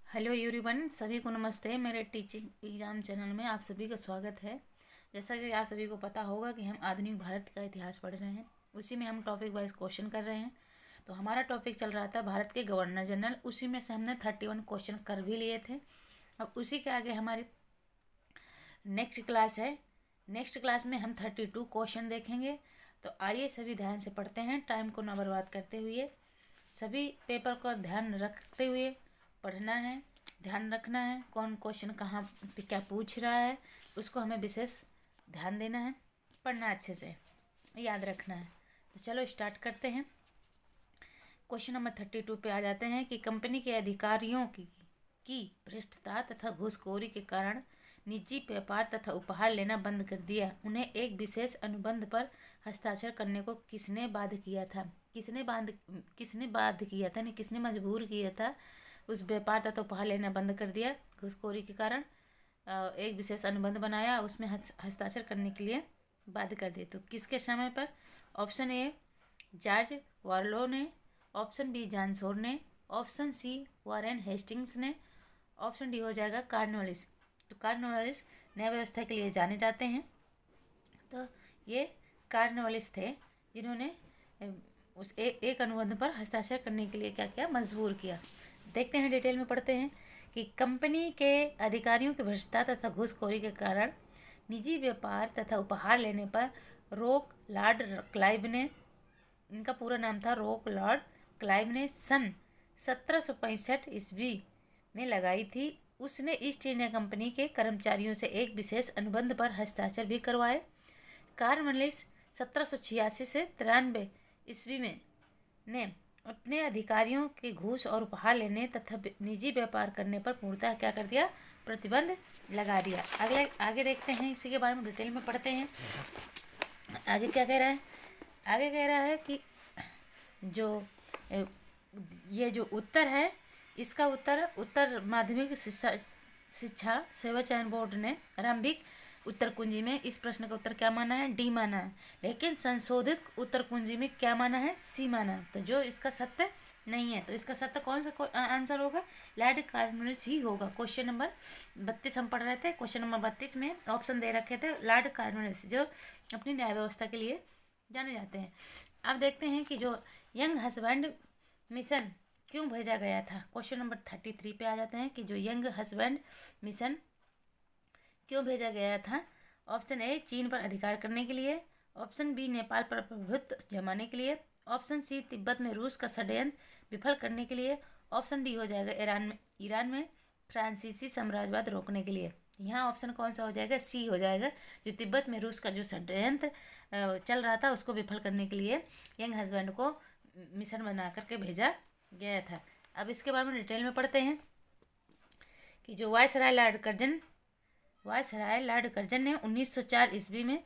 Hello everyone, सभी को नमस्ते। मेरे टीचिंग एग्जाम चैनल में आप सभी का स्वागत है। जैसा कि आप सभी को पता होगा कि हम आधुनिक भारत का इतिहास पढ़ रहे हैं, उसी में हम टॉपिक वाइज क्वेश्चन कर रहे हैं। तो हमारा टॉपिक चल रहा था भारत के गवर्नर जनरल, उसी में से हमने 31 क्वेश्चन कर भी लिए थे। अब उसी के आगे हमारी नेक्स्ट क्लास है। नेक्स्ट क्लास में हम 32 क्वेश्चन देखेंगे। तो आइए सभी ध्यान से पढ़ते हैं, टाइम को ना बर्बाद करते हुए। सभी पेपर को ध्यान रखते हुए पढ़ना है, ध्यान रखना है कौन क्वेश्चन कहाँ क्या पूछ रहा है, उसको हमें विशेष ध्यान देना है, पढ़ना अच्छे से, याद रखना है। तो चलो स्टार्ट करते हैं। क्वेश्चन नंबर 32 पे आ जाते हैं कि कंपनी के अधिकारियों की भ्रष्टता तथा घूसखोरी के कारण निजी व्यापार तथा उपहार लेना बंद कर दिया। उन्हें एक विशेष अनुबंध पर हस्ताक्षर करने को किसने बाध्य किया था? किसने बाध्य किया था, नहीं किसने मजबूर किया था उस व्यापार तथा उपहार लेना बंद कर दिया घूसखोरी के कारण? एक विशेष अनुबंध बनाया, उसमें हस्ताक्षर करने के लिए बाध्य कर दिया। तो किसके समय पर? ऑप्शन ए जॉर्ज वार्लो ने, ऑप्शन बी जानसोर ने, ऑप्शन सी वारेन हेस्टिंग्स ने, ऑप्शन डी हो जाएगा कॉर्नवालिस। तो कॉर्नवालिस न्याय व्यवस्था के लिए जाने जाते हैं। तो ये कॉर्नवालिस थे जिन्होंने उस एक अनुबंध पर हस्ताक्षर करने के लिए क्या किया, मजबूर किया। देखते हैं, डिटेल में पढ़ते हैं कि कंपनी के अधिकारियों की भ्रष्टता तथा घूसखोरी के कारण निजी व्यापार तथा उपहार लेने पर रोक लॉर्ड क्लाइव ने, इनका पूरा नाम था रोक लॉर्ड क्लाइव ने, सन 1765 ईस्वी में लगाई थी। उसने ईस्ट इंडिया कंपनी के कर्मचारियों से एक विशेष अनुबंध पर हस्ताक्षर भी करवाए। कॉर्नवालिस 1786 से 93 ईस्वी में ने अपने अधिकारियों के घूस और उपहार लेने तथा निजी व्यापार करने पर पूर्णतः क्या कर दिया, प्रतिबंध लगा दिया। आगे देखते हैं, इसी के बारे में डिटेल में पढ़ते हैं। आगे क्या कह रहा है? आगे कह रहा है कि ये जो उत्तर है, इसका उत्तर माध्यमिक शिक्षा सेवा चयन बोर्ड ने आरंभिक उत्तर कुंजी में इस प्रश्न का उत्तर क्या माना है? डी माना है। लेकिन संशोधित उत्तर कुंजी में क्या माना है? सी माना है। तो जो इसका सत्य नहीं है, तो इसका सत्य कौन सा आंसर होगा? लॉर्ड कॉर्नवालिस ही होगा। क्वेश्चन नंबर 32 हम पढ़ रहे थे। क्वेश्चन नंबर 32 में ऑप्शन दे रखे थे लॉर्ड कॉर्नवालिस, जो अपनी न्याय व्यवस्था के लिए जाने जाते हैं। अब देखते हैं कि जो यंग हस्बैंड मिशन क्यों भेजा गया था। क्वेश्चन नंबर 33 पे आ जाते हैं कि जो यंग हस्बैंड मिशन क्यों भेजा गया था। ऑप्शन ए चीन पर अधिकार करने के लिए, ऑप्शन बी नेपाल पर प्रभुत्व जमाने के लिए, ऑप्शन सी तिब्बत में रूस का षड्यंत्र विफल करने के लिए, ऑप्शन डी हो जाएगा ईरान में फ्रांसीसी साम्राज्यवाद रोकने के लिए। यहाँ ऑप्शन कौन सा हो जाएगा? सी हो जाएगा। जो तिब्बत में रूस का जो षड्यंत्र चल रहा था उसको विफल करने के लिए यंग हस्बैंड को मिशन बना करके भेजा गया था। अब इसके बारे में डिटेल में पढ़ते हैं कि जो वायसराय लॉर्ड कर्जन ने 1904 ईस्वी में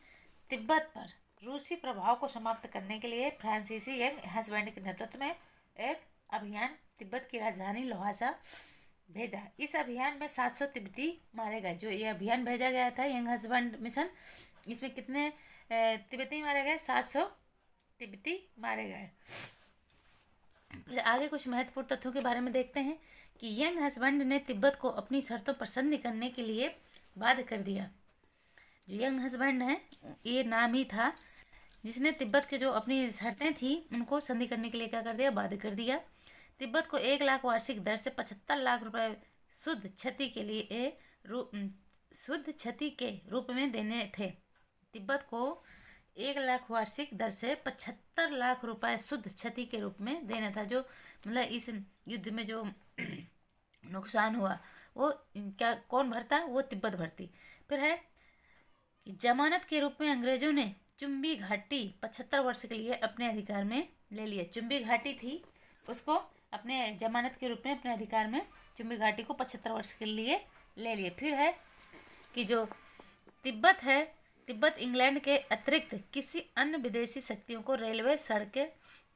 तिब्बत पर रूसी प्रभाव को समाप्त करने के लिए फ्रांसीसी यंग हस्बैंड के नेतृत्व में एक अभियान तिब्बत की राजधानी ल्हासा भेजा। इस अभियान में 700 तिब्बती मारे गए। जो ये अभियान भेजा गया था यंग हस्बैंड मिशन, इसमें कितने तिब्बती मारे गए? 700 तिब्बती मारे गए। फिर आगे कुछ महत्वपूर्ण तथ्यों के बारे में देखते हैं कि यंग हस्बैंड ने तिब्बत को अपनी शर्तों पर संधि करने के लिए बाध्य कर दिया। जो यंग हस्बैंड है, ये नाम ही था जिसने तिब्बत के जो अपनी शर्तें थी उनको संधि करने के लिए क्या कर दिया, बाध्य कर दिया। तिब्बत को 1 लाख वार्षिक दर से 75 लाख रुपए शुद्ध क्षति के रूप में देने थे। तिब्बत को 1 लाख वार्षिक दर से 75 लाख रुपए शुद्ध क्षति के रूप में देना था। जो मतलब इस युद्ध में जो नुकसान हुआ वो क्या कौन भरता? वो तिब्बत भरती। फिर है जमानत के रूप में अंग्रेजों ने चुम्बी घाटी 75 वर्ष के लिए अपने अधिकार में ले लिया। चुम्बी घाटी थी, उसको अपने जमानत के रूप में अपने अधिकार में चुम्बी घाटी को 75 वर्ष के लिए ले लिए। फिर है कि जो तिब्बत है, तिब्बत इंग्लैंड के अतिरिक्त किसी अन्य विदेशी शक्तियों को रेलवे, सड़कें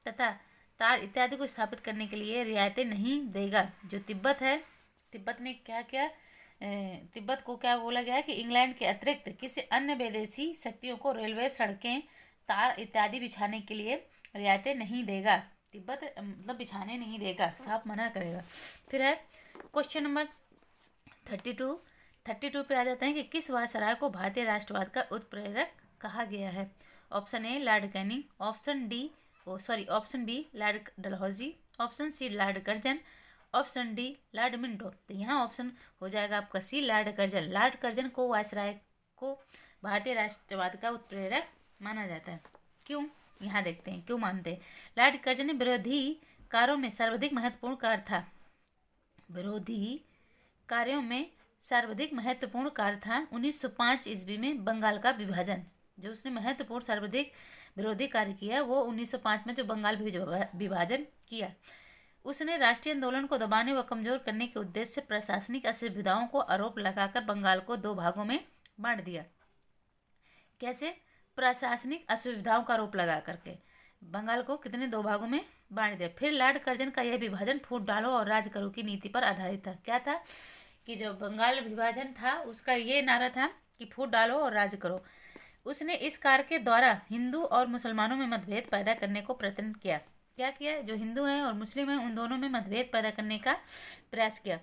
तथा तार इत्यादि को स्थापित करने के लिए रियायतें नहीं देगा। जो तिब्बत है, तिब्बत ने क्या किया? तिब्बत को क्या बोला गया कि इंग्लैंड के अतिरिक्त किसी अन्य विदेशी शक्तियों को रेलवे, सड़कें, तार इत्यादि बिछाने के लिए रियायतें नहीं देगा। तिब्बत मतलब बिछाने नहीं देगा, साफ मना करेगा। फिर है क्वेश्चन नंबर 32 पे आ जाते हैं कि किस वायसराय को भारतीय राष्ट्रवाद का उत्प्रेरक कहा गया है। Option A Lord Canning, option B Lord Dalhousie, option C Lord Curzon, option D Lord Minto. तो यहाँ ऑप्शन हो जाएगा आपका C Lord Curzon. Lord Curzon को वायसराय को भारतीय राष्ट्रवाद का उत्प्रेरक माना जाता है। क्यों, यहाँ देखते हैं क्यों मानते हैं। लॉर्ड कर्जन ने विरोधी कार्यों में सर्वाधिक महत्वपूर्ण कार्य था। विरोधी कार्यों में सर्वाधिक महत्वपूर्ण कार्य था 1905 ईस्वी में बंगाल का विभाजन। जो उसने महत्वपूर्ण सर्वाधिक विरोधी कार्य किया वो 1905 में जो बंगाल विभाजन किया। उसने राष्ट्रीय आंदोलन को दबाने व कमजोर करने के उद्देश्य से प्रशासनिक असुविधाओं को आरोप लगाकर बंगाल को 2 भागों में बांट दिया। कैसे? प्रशासनिक असुविधाओं का आरोप लगा करके बंगाल को कितने 2 भागों में बांट दिया। फिर लॉर्ड कर्जन का यह विभाजन फूट डालो और राज करो की नीति पर आधारित था। क्या था कि जो बंगाल विभाजन था उसका ये नारा था कि फूट डालो और राज करो। उसने इस कार्य के द्वारा हिंदू और मुसलमानों में मतभेद पैदा करने को प्रयत्न किया। क्या किया? जो हिंदू हैं और मुस्लिम हैं उन दोनों में मतभेद पैदा करने का प्रयास किया।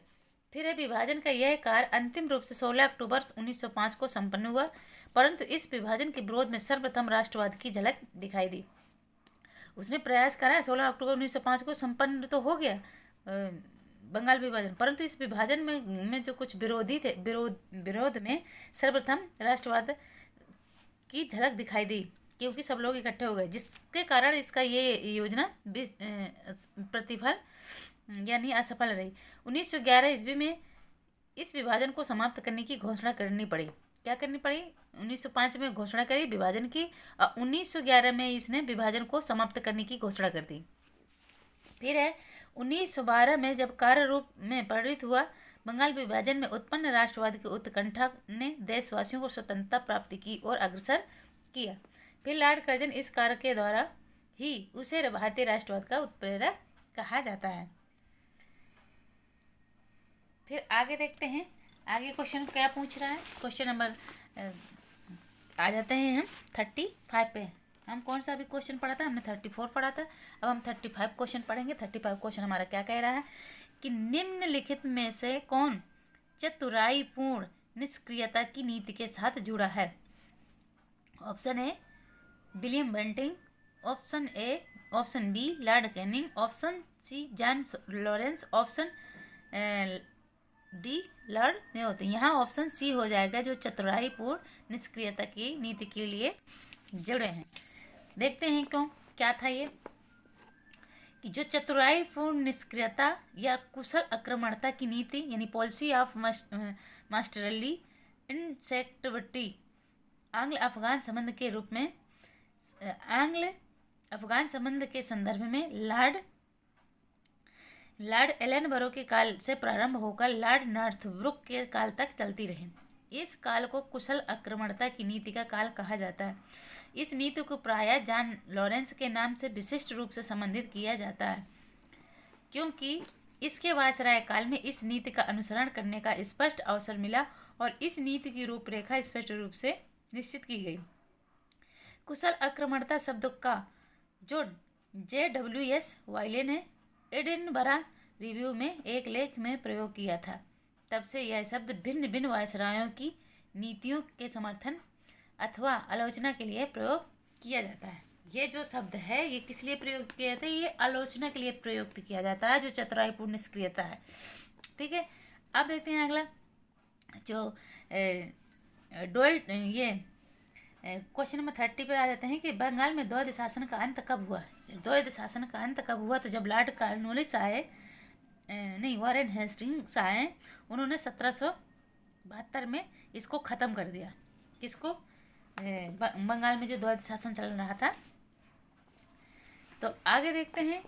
फिर विभाजन का यह कार्य अंतिम रूप से 16 अक्टूबर 1905 को संपन्न हुआ, परंतु इस विभाजन के विरोध में सर्वप्रथम राष्ट्रवाद की झलक दिखाई दी। उसने प्रयास करा 16 अक्टूबर 1905 को संपन्न तो हो गया बंगाल विभाजन, परंतु इस विभाजन में जो कुछ विरोधी थे विरोध में सर्वप्रथम राष्ट्रवाद की झलक दिखाई दी, क्योंकि सब लोग इकट्ठे हो गए, जिसके कारण इसका ये योजना प्रतिफल यानी असफल रही। 1911 ईस्वी में इस विभाजन को समाप्त करने की घोषणा करनी पड़ी। क्या करनी पड़ी? 1905 में घोषणा करी विभाजन की और 1911 में इसने विभाजन को समाप्त करने की घोषणा कर दी। फिर है 1912 में जब कार्य रूप में परिणित हुआ, बंगाल विभाजन में उत्पन्न राष्ट्रवाद की उत्कंठा ने देशवासियों को स्वतंत्रता प्राप्ति की ओर अग्रसर किया। फिर लॉर्ड कर्जन इस कार्य के द्वारा ही उसे भारतीय राष्ट्रवाद का उत्प्रेरक कहा जाता है। फिर आगे देखते हैं आगे क्वेश्चन क्या पूछ रहा है। क्वेश्चन नंबर आ जाते हैं हम 35 पे। हम कौन सा अभी क्वेश्चन पढ़ा था? हमने 34 पढ़ा था। अब हम 35 क्वेश्चन पढ़ेंगे। 35 क्वेश्चन हमारा क्या कह रहा है कि निम्नलिखित में से कौन चतुराईपूर्ण निष्क्रियता की नीति के साथ जुड़ा है? Option A William Bentinck, option B Lord Canning, option C John Lawrence, option D Lord में होते हैं। यहाँ ऑप्शन सी हो जाएगा जो चतुराईपूर्ण निष्क्रियता की नीति के लिए जुड़े हैं। देखते हैं क्यों, क्या था ये कि जो चतुराईपूर्ण निष्क्रियता या कुशल आक्रमणता की नीति यानी पॉलिसी ऑफ मास्टरली इनसेक्टिविटी आंग्ल अफगान संबंध के रूप में आंग्ल अफगान संबंध के संदर्भ में लॉर्ड एलनबरो के काल से प्रारंभ होकर लॉर्ड नॉर्थब्रुक के काल तक चलती रही। इस काल को कुशल आक्रमणता की नीति का काल कहा जाता है। इस नीति को प्रायः जॉन लॉरेंस के नाम से विशिष्ट रूप से संबंधित किया जाता है, क्योंकि इसके वायसराय काल में इस नीति का अनुसरण करने का स्पष्ट अवसर मिला और इस नीति की रूपरेखा स्पष्ट रूप से निश्चित की गई। कुशल आक्रमणता शब्द का जो JWS वायले ने एडिनबरा रिव्यू में एक लेख में प्रयोग किया था, तब से यह शब्द भिन्न भिन्न वायसरायों की नीतियों के समर्थन अथवा आलोचना के लिए प्रयोग किया जाता है। ये जो शब्द है ये किस लिए प्रयोग किया जाता है? ये आलोचना के लिए प्रयुक्त किया जाता है, जो चतुराईपूर्ण निष्क्रियता है। ठीक है, अब देखते हैं अगला जो क्वेश्चन नंबर 30 पर आ जाते हैं कि बंगाल में द्वैध शासन का अंत कब हुआ? द्वैध शासन का अंत कब हुआ? तो जब लॉर्ड कॉर्नवालिस आए, नहीं वॉरेन हेस्टिंग्स आए, उन्होंने 1772 में इसको ख़त्म कर दिया। किसको? बंगाल में जो द्वैध शासन चल रहा था। तो आगे देखते हैं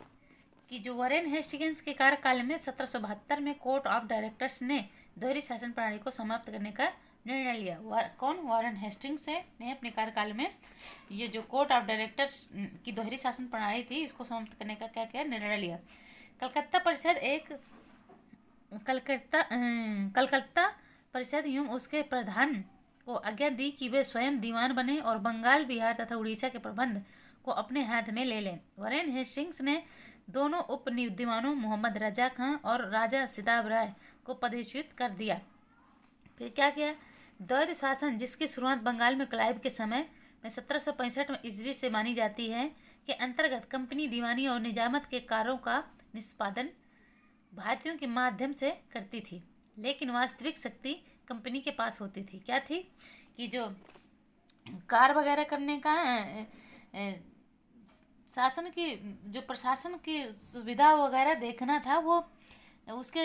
कि जो वॉरेन हेस्टिंग्स के कार्यकाल में 1772 में कोर्ट ऑफ डायरेक्टर्स ने दोहरी शासन प्रणाली को समाप्त करने का निर्णय लिया। कौन? वॉरेन हेस्टिंग्स ने अपने कार्यकाल में ये जो कोर्ट ऑफ डायरेक्टर्स की दोहरी शासन प्रणाली थी इसको समाप्त करने का क्या क्या निर्णय लिया। कलकत्ता परिषद एवं उसके प्रधान को आज्ञा दी कि वे स्वयं दीवान बने और बंगाल, बिहार तथा उड़ीसा के प्रबंध को अपने हाथ में ले लें। वॉरेन हेस्टिंग्स ने दोनों उप दीवानों मोहम्मद रजा खां और राजा सिताब राय को पदच्युत कर दिया। फिर क्या किया, द्वैध शासन जिसकी शुरुआत बंगाल में क्लाइव के समय में 1765 में ईस्वी से मानी जाती है के अंतर्गत कंपनी दीवानी और निजामत के कार्यों का निष्पादन भारतीयों के माध्यम से करती थी, लेकिन वास्तविक शक्ति कंपनी के पास होती थी। क्या थी कि जो कार वगैरह करने का शासन की जो प्रशासन की सुविधा वगैरह देखना था वो उसके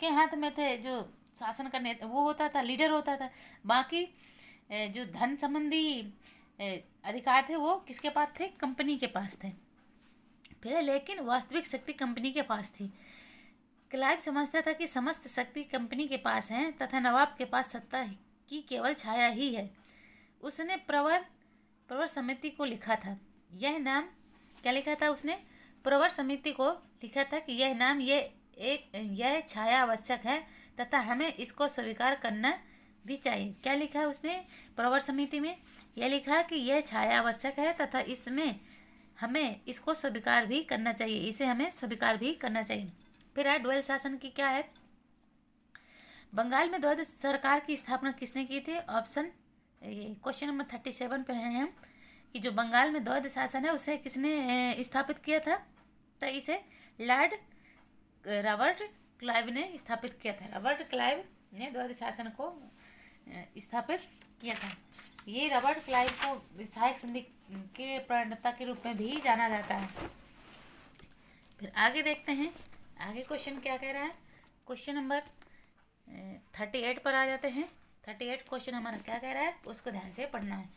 हाथ में थे। जो शासन करने वो होता था, लीडर होता था। बाकी जो धन संबंधी अधिकार थे वो किसके पास थे, कंपनी के पास थे। फिर लेकिन वास्तविक शक्ति कंपनी के पास थी। क्लाइव समझता था कि समस्त शक्ति कंपनी के पास है तथा नवाब के पास सत्ता की केवल छाया ही है। उसने प्रवर समिति को लिखा था, यह नाम क्या लिखा था उसने, प्रवर समिति को लिखा था कि यह नाम यह छाया आवश्यक है तथा हमें इसको स्वीकार करना भी चाहिए। क्या लिखा है उसने प्रवर समिति में, यह लिखा कि यह छाया आवश्यक है तथा इसमें हमें इसको स्वीकार भी करना चाहिए, इसे हमें स्वीकार भी करना चाहिए। फिर है द्वैध शासन की क्या है, बंगाल में द्वैध सरकार की स्थापना किसने की थी। ऑप्शन क्वेश्चन नंबर 37 पे हैं हम कि जो बंगाल में द्वैध शासन है उसे किसने स्थापित किया था, तो इसे लॉर्ड रॉबर्ट क्लाइव ने स्थापित किया था। रॉबर्ट क्लाइव ने द्वैध शासन को स्थापित किया था। ये रॉबर्ट क्लाइव को विधायक संधि के प्रणेता के रूप में भी जाना जाता है। फिर आगे देखते हैं आगे क्वेश्चन क्या कह रहा है। क्वेश्चन नंबर 38 पर आ जाते हैं। 38 क्वेश्चन हमारा क्या कह रहा है उसको ध्यान से पढ़ना है।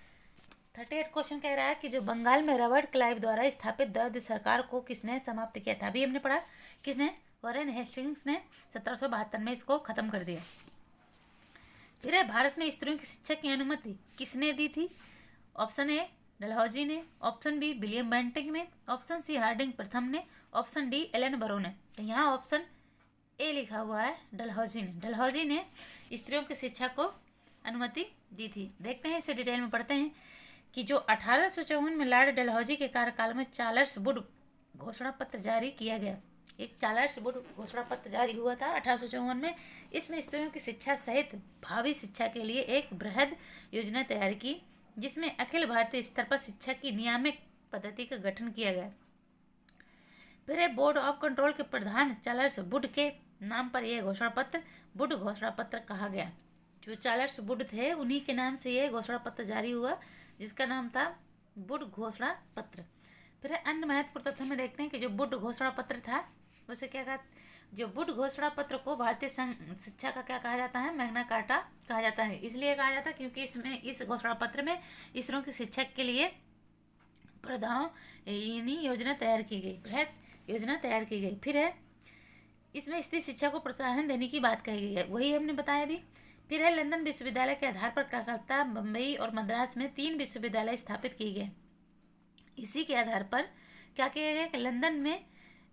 38 क्वेश्चन कह रहा है कि जो बंगाल में रॉबर्ट क्लाइव द्वारा स्थापित द्वैध सरकार को किसने समाप्त किया था। अभी हमने पढ़ा किसने, वॉरेन हेस्टिंग्स ने 1772 में इसको खत्म कर दिया। फिर है भारत में स्त्रियों की शिक्षा की अनुमति किसने दी थी। ऑप्शन ए डलहौजी ने, ऑप्शन बी विलियम बेंटिंग ने, ऑप्शन सी हार्डिंग प्रथम ने, ऑप्शन डी एलन बरो ने। तो यहाँ ऑप्शन ए लिखा हुआ है डलहौजी ने। डलहौजी ने स्त्रियों की शिक्षा को अनुमति दी थी। देखते हैं इसे डिटेल में पढ़ते हैं कि जो 1854 में लॉर्ड डलहौजी के कार्यकाल में चार्ल्स वुड घोषणा पत्र जारी किया गया। एक चार्ल्स वुड घोषणा पत्र जारी हुआ था 1854 में। इसमें स्त्रियों की शिक्षा सहित भावी शिक्षा के लिए एक बृहद योजना तैयार की, जिसमें अखिल भारतीय स्तर पर शिक्षा की नियामक पद्धति का गठन किया गया। फिर बोर्ड ऑफ कंट्रोल के प्रधान चार्ल्स वुड के नाम पर यह घोषणा पत्र वुड घोषणा पत्र कहा गया। जो चार्ल्स वुड थे उन्हीं के नाम से यह घोषणा पत्र जारी हुआ, जिसका नाम था वुड घोषणा पत्र। फिर अन्य महत्वपूर्ण तथ्यों में देखते हैं कि जो वुड घोषणा पत्र था उसे क्या कहा, जो वुड घोषणा पत्र को भारतीय शिक्षा का क्या कहा जाता है, मैग्ना कार्टा कहा जाता है। इसलिए कहा जाता है क्योंकि इसमें इस घोषणा पत्र में स्त्रियों की शिक्षा के लिए प्रधान योजना तैयार की गई, बृहद योजना तैयार की गई। फिर है इसमें स्त्री शिक्षा को प्रोत्साहन देने की बात कही गई है, वही हमने बताया अभी। फिर है लंदन विश्वविद्यालय के आधार पर कलकत्ता, बम्बई और मद्रास में 3 विश्वविद्यालय स्थापित किए गए। इसी के आधार पर क्या किया गया कि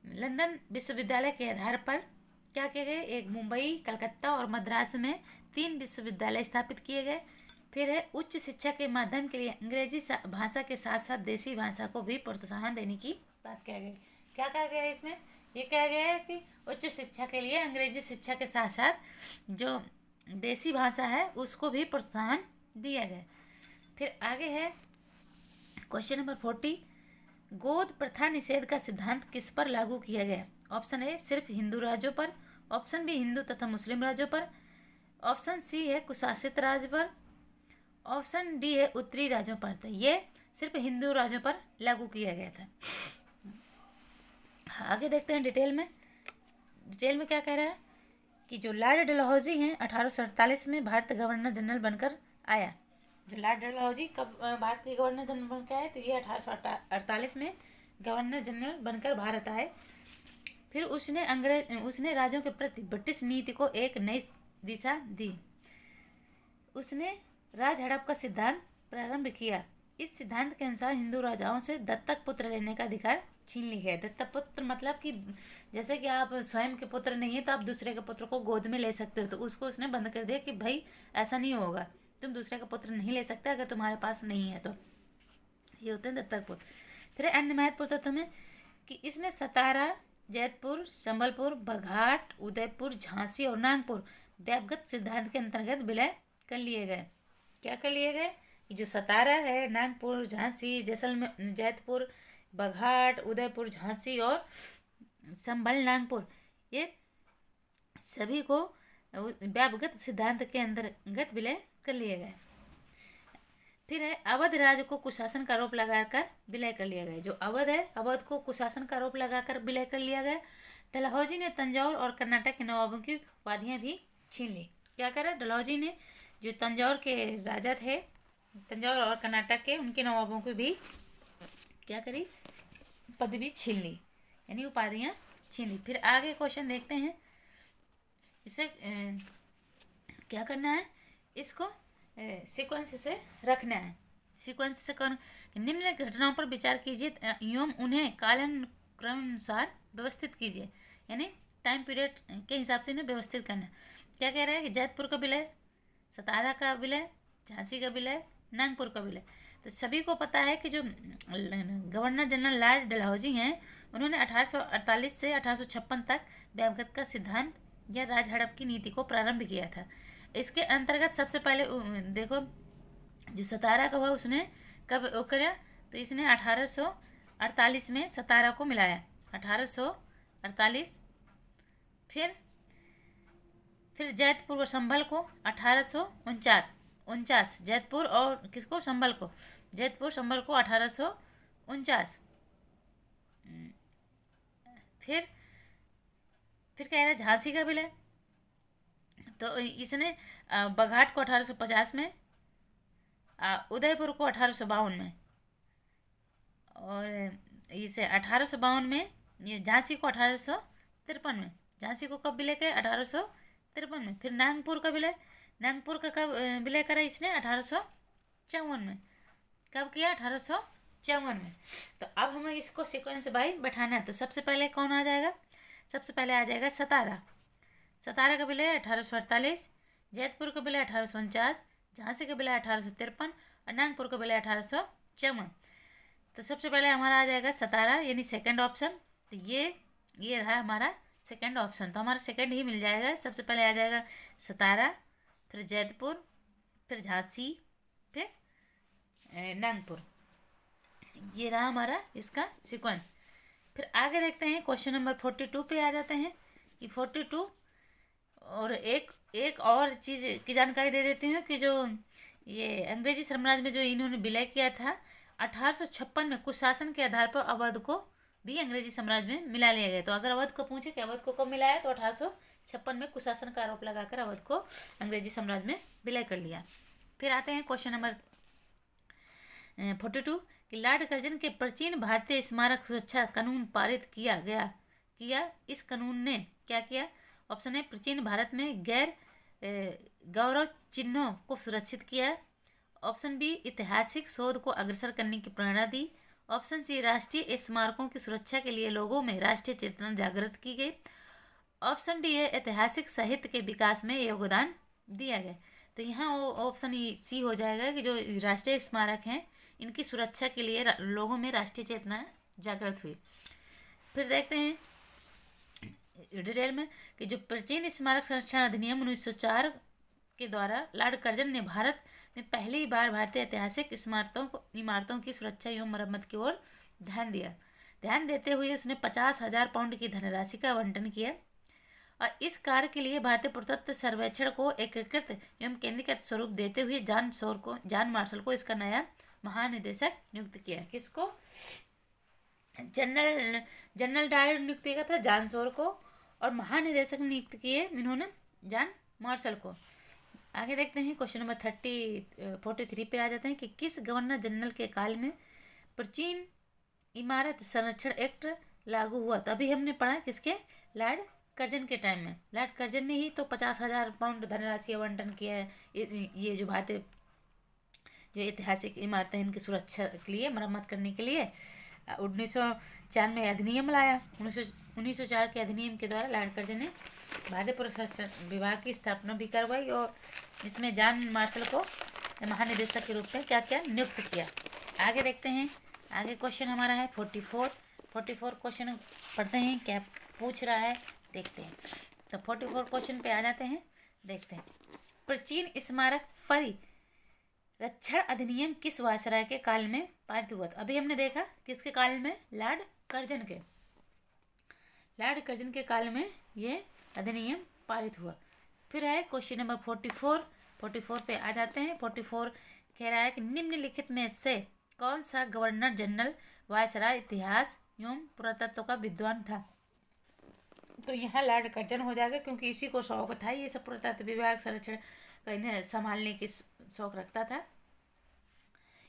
लंदन विश्वविद्यालय के आधार पर क्या किए गए, एक मुंबई, कलकत्ता और मद्रास में 3 विश्वविद्यालय स्थापित किए गए। फिर है उच्च शिक्षा के माध्यम के लिए अंग्रेजी भाषा के साथ साथ देसी भाषा को भी प्रोत्साहन देने की बात कही गई। क्या कहा गया है इसमें, ये कहा गया है कि उच्च शिक्षा के लिए अंग्रेजी शिक्षा के साथ साथ जो देसी भाषा है उसको भी प्रोत्साहन दिया गया। फिर आगे है क्वेश्चन नंबर 40, गोद प्रथा निषेध का सिद्धांत किस पर लागू किया गया। ऑप्शन ए सिर्फ हिंदू राज्यों पर, ऑप्शन बी हिंदू तथा मुस्लिम राज्यों पर, ऑप्शन सी है कुशासित राज्य पर, ऑप्शन डी है उत्तरी राज्यों पर। तो ये सिर्फ हिंदू राज्यों पर लागू किया गया था। आगे देखते हैं डिटेल में क्या कह रहा है कि जो लॉर्ड डलहौजी हैं 1848 में भारत गवर्नर जनरल बनकर आया। जो लॉर्ड डलहौजी कब भारतीय गवर्नर जनरल बनकर आए, तो ये 1848 में गवर्नर जनरल बनकर भारत आए। फिर उसने राज्यों के प्रति ब्रिटिश नीति को एक नई दिशा दी। उसने राज हड़प का सिद्धांत प्रारंभ किया। इस सिद्धांत के अनुसार हिंदू राजाओं से दत्तक पुत्र लेने का अधिकार छीन लिया गया। दत्तक पुत्र मतलब कि जैसे कि आप स्वयं के पुत्र नहीं है तो आप दूसरे के पुत्र को गोद में ले सकते हो, तो उसको उसने बंद कर दिया कि भाई ऐसा नहीं होगा, तुम दूसरे का पुत्र नहीं ले सकते अगर तुम्हारे पास नहीं है। तो ये होते हैं दत्तक पुत्र। फिर अन्य महत्वपूर्ण तथ्य में कि इसने 17 जैतपुर, संबलपुर, बघाट, उदयपुर, झांसी और नागपुर व्यापगत सिद्धांत के अंतर्गत विलय कर लिए गए। क्या कर लिए गए? जो सतारा है, नागपुर, झांसी, जैसलमेर, जैतपुर, बघाट, उदयपुर, झांसी और संभल, नागपुर, ये सभी को व्यापगत सिद्धांत के अंतर्गत विलय कर लिए गए। फिर है अवध राज्य को कुशासन का आरोप लगाकर विलय कर लिया गया। जो अवध है, अवध को कुशासन का आरोप लगाकर विलय कर लिया गया। डलहौजी ने तंजौर और कर्नाटक के नवाबों की उपाधियां भी छीन ली। क्या करा? डलहौजी ने जो तंजौर के राजा थे, तंजौर और कर्नाटक के, उनके नवाबों को भी क्या करी? पदवी छीन ली, यानी उपाधियां छीन ली। फिर आगे क्वेश्चन देखते हैं। इसे क्या करना है? इसको सीक्वेंस से रखना है। सीक्वेंस से कौन? निम्न घटनाओं पर विचार कीजिए एवं उन्हें कालानुक्रमानुसार व्यवस्थित कीजिए, यानी टाइम पीरियड के हिसाब से इन्हें व्यवस्थित करना है। क्या कह रहा है कि जैतपुर का विलय, सतारा का विलय, झांसी का विलय, नागपुर का विलय। तो सभी को पता है कि जो गवर्नर जनरल लॉर्ड डलहौजी हैं, उन्होंने 1848 से 1856 तक व्यापगत का सिद्धांत या राज हड़प की नीति को प्रारंभ किया था। इसके अंतर्गत सबसे पहले देखो, जो सतारा का हुआ उसने कब करा? तो इसने 1848 में सतारा को मिलाया, 1848। फिर जैतपुर और संभल को 1849, जैतपुर और किसको? संभल को। जैतपुर संभल को 1849। फिर कह रहा है झांसी का विलय, तो इसने बघाट को 1850 में, उदयपुर को 1852 में, और इसे 1852 में, ये झांसी को 1853 में। झांसी को कब विलय किया? 1853 में। फिर नागपुर का विलय, नागपुर का कब विलय करा इसने? 1854 में। कब किया? 1854 में। तो अब हमें इसको सीक्वेंस बाई बैठाना है। तो सबसे पहले कौन आ जाएगा? सबसे पहले आ जाएगा सतारा। सतारा का विलय 1848, जैतपुर का विलय 1849, झांसी का विलय 1853 और नागपुर का विलय 1854। तो सबसे पहले हमारा आ जाएगा सतारा, यानी सेकंड ऑप्शन। तो ये रहा हमारा सेकंड ऑप्शन। तो हमारा सेकंड ही मिल जाएगा। सबसे पहले आ जाएगा सतारा, फिर जैतपुर, फिर झांसी, फिर नागपुर। ये रहा हमारा इसका सीक्वेंस। फिर आगे देखते हैं, क्वेश्चन नंबर 42 पे आ जाते हैं। कि 42 और एक और चीज़ की जानकारी दे देती हूँ कि जो ये अंग्रेजी साम्राज्य में जो इन्होंने विलय किया था 1856 में, कुशासन के आधार पर अवध को भी अंग्रेजी साम्राज्य में मिला लिया गया। तो अगर अवध को पूछे कि अवध को कब मिलाया, तो 1856 में कुशासन का आरोप लगाकर अवध को अंग्रेजी साम्राज्य में विलय कर लिया। फिर आते हैं क्वेश्चन नंबर 42 कि लॉर्ड कर्जन के प्राचीन भारतीय स्मारक सुरक्षा कानून पारित किया। इस कानून ने क्या किया? ऑप्शन ए, प्राचीन भारत में गौरव चिन्हों को सुरक्षित किया। ऑप्शन बी, ऐतिहासिक शोध को अग्रसर करने की प्रेरणा दी। ऑप्शन सी, राष्ट्रीय स्मारकों की सुरक्षा के लिए लोगों में राष्ट्रीय चेतना जागृत की गई। ऑप्शन डी है, ऐतिहासिक साहित्य के विकास में योगदान दिया गया। तो यहाँ ऑप्शन सी हो जाएगा कि जो राष्ट्रीय स्मारक हैं, इनकी सुरक्षा के लिए लोगों में राष्ट्रीय चेतना जागृत हुई। फिर देखते हैं डिटेल में कि जो प्राचीन स्मारक संरक्षण अधिनियम 1904 के द्वारा लॉर्ड कर्जन ने भारत में पहली बार भारतीय ऐतिहासिक इमारतों की सुरक्षा एवं मरम्मत की ओर ध्यान देते हुए उसने 50,000 पाउंड की धनराशि का आवंटन किया। और इस कार्य के लिए भारतीय पुरातत्व सर्वेक्षण को एकीकृत एवं केंद्रीकृत स्वरूप देते हुए जॉन मार्शल को इसका नया महानिदेशक नियुक्त किया। किसको? जनरल डायर नियुक्त किया था जॉन शोर को, और महानिदेशक नियुक्त किए इन्होंने जॉन मार्शल को। आगे देखते हैं क्वेश्चन नंबर 43 पे आ जाते हैं कि किस गवर्नर जनरल के काल में प्राचीन इमारत संरक्षण एक्ट लागू हुआ? तो अभी हमने पढ़ा किसके? लॉर्ड कर्जन के टाइम में। लॉर्ड कर्जन ने ही तो 50,000 पाउंड धनराशि आवंटन किया है ये जो भारतीय जो ऐतिहासिक इमारतें इनकी सुरक्षा के लिए, मरम्मत करने के लिए 1904 में अधिनियम लाया। 1904 के अधिनियम के द्वारा लॉर्ड कर्जन ने भारतीय प्रशासन विभाग की स्थापना भी करवाई और इसमें जॉन मार्शल को महानिदेशक के रूप में क्या नियुक्त किया। आगे देखते हैं, आगे क्वेश्चन हमारा है 44 क्वेश्चन पढ़ते हैं। क्या पूछ रहा है, देखते हैं। तो 44 क्वेश्चन पे आ जाते हैं, देखते हैं। प्राचीन स्मारक परिरक्षण अधिनियम किस वायसराय के काल में पारित हुआ था? अभी हमने देखा किसके काल में, लॉर्ड कर्जन के काल में ये अधिनियम पारित हुआ। फिर है क्वेश्चन नंबर 44 पे आ जाते हैं। 44 कह रहा है कि निम्नलिखित में से कौन सा गवर्नर जनरल वायसराय इतिहास एवं पुरातत्व का विद्वान था? तो यहाँ लॉर्ड कर्जन हो जाएगा, क्योंकि इसी को शौक था, ये सब पुरातत्व विभाग संरक्षण का इन्हें संभालने की शौक रखता था,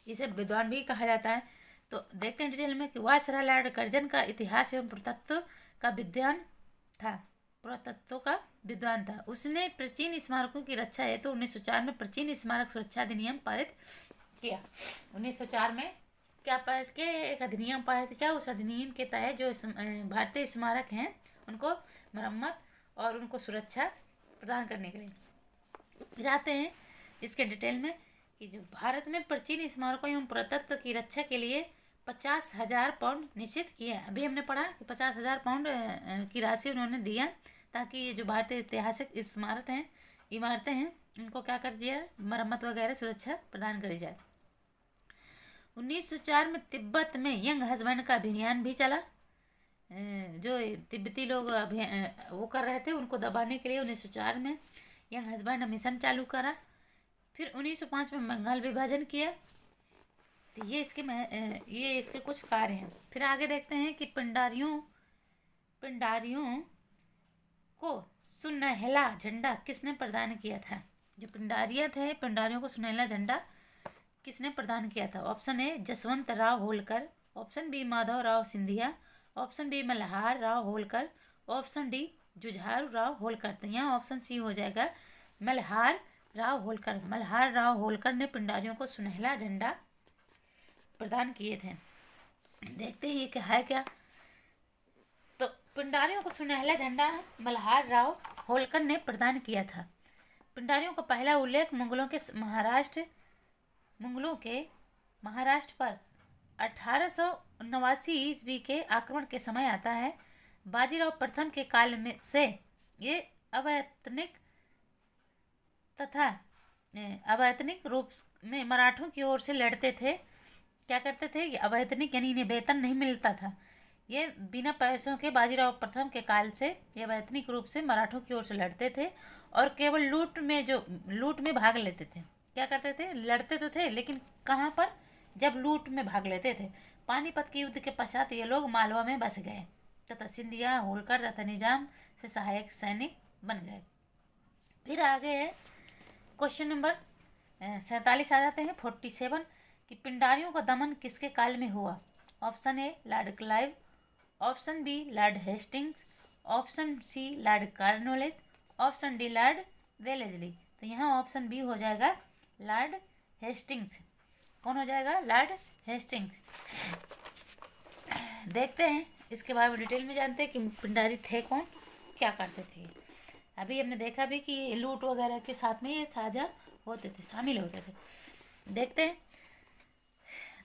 इसे विद्वान भी कहा जाता है। तो देखते हैं डिटेल में कि वायसराय लॉर्ड कर्जन का इतिहास एवं पुरातत्व का विद्वान था। उसने प्राचीन स्मारकों की रक्षा हेतु तो 1904 में प्राचीन स्मारक सुरक्षा अधिनियम पारित किया। 1904 में क्या पारित किया? एक अधिनियम पारित किया। उस अधिनियम के तहत जो भारतीय स्मारक हैं उनको मरम्मत और उनको सुरक्षा प्रदान करने के लिए। फिर आते हैं इसके डिटेल में कि जो भारत में प्राचीन स्मारकों एवं पुरातत्व की रक्षा के लिए 50,000 पाउंड निश्चित किया। अभी हमने पढ़ा कि 50,000 पाउंड की राशि उन्होंने दिया, ताकि ये जो भारतीय ऐतिहासिक इमारतें हैं उनको क्या कर दिया, मरम्मत वगैरह सुरक्षा प्रदान करी जाए। 1904 में तिब्बत में यंग हस्बैंड का अभियान भी चला। जो तिब्बती लोग वो कर रहे थे, उनको दबाने के लिए 1904 में यंग हस्बैंड मिशन चालू करा। फिर 1905 में बंगाल विभाजन किया। तो ये इसके कुछ कार्य हैं। फिर आगे देखते हैं कि पिंडारियों को सुनहला झंडा किसने प्रदान किया था? जो पिंडारिया थे, पिंडारियों को सुनहला झंडा किसने प्रदान किया था? Option A Jaswant Rao Holkar, option B Madhav Rao Scindia, option B Malhar Rao Holkar, option D Jujharu Rao Holkar. तो यहाँ ऑप्शन सी हो जाएगा मल्हार राव होलकर। मल्हार राव होलकर ने पिंडारियों को सुनहला झंडा प्रदान किए थे। देखते हैं ये क्या है क्या। तो पिंडारियों को सुनहला झंडा मल्हार राव होलकर ने प्रदान किया था। पिंडारियों का पहला उल्लेख मुगलों के महाराष्ट्र पर 1889 ईस्वी के आक्रमण के समय आता है। बाजीराव प्रथम के काल में से ये अवैतनिक रूप में मराठों की ओर से लड़ते थे। क्या करते थे? ये अवैतनिक यानी इन्हें वेतन नहीं मिलता था। ये बिना पैसों के बाजीराव प्रथम के काल से ये अवैतनिक रूप से मराठों की ओर से लड़ते थे और केवल लूट में भाग लेते थे। क्या करते थे? लड़ते तो थे, लेकिन कहाँ पर? जब लूट में भाग लेते थे। पानीपत के युद्ध के पश्चात ये लोग मालवा में बस गए तथा सिंधिया, होलकर तथा निजाम से सहायक सैनिक बन गए। फिर आगे है क्वेश्चन नंबर 47 आ जाते हैं 47 कि पिंडारियों का दमन किसके काल में हुआ? Option A Lord Clive, option B Lord Hastings, option C Lord Cornwallis, option D Lord Wellesley. तो यहाँ ऑप्शन बी हो जाएगा लॉर्ड हेस्टिंग्स। कौन हो जाएगा? Lord Hastings. देखते हैं इसके बारे में डिटेल में जानते हैं कि पिंडारी थे कौन, क्या करते थे। अभी हमने देखा भी कि लूट वगैरह के साथ में ये साझा होते थे, शामिल होते थे। देखते हैं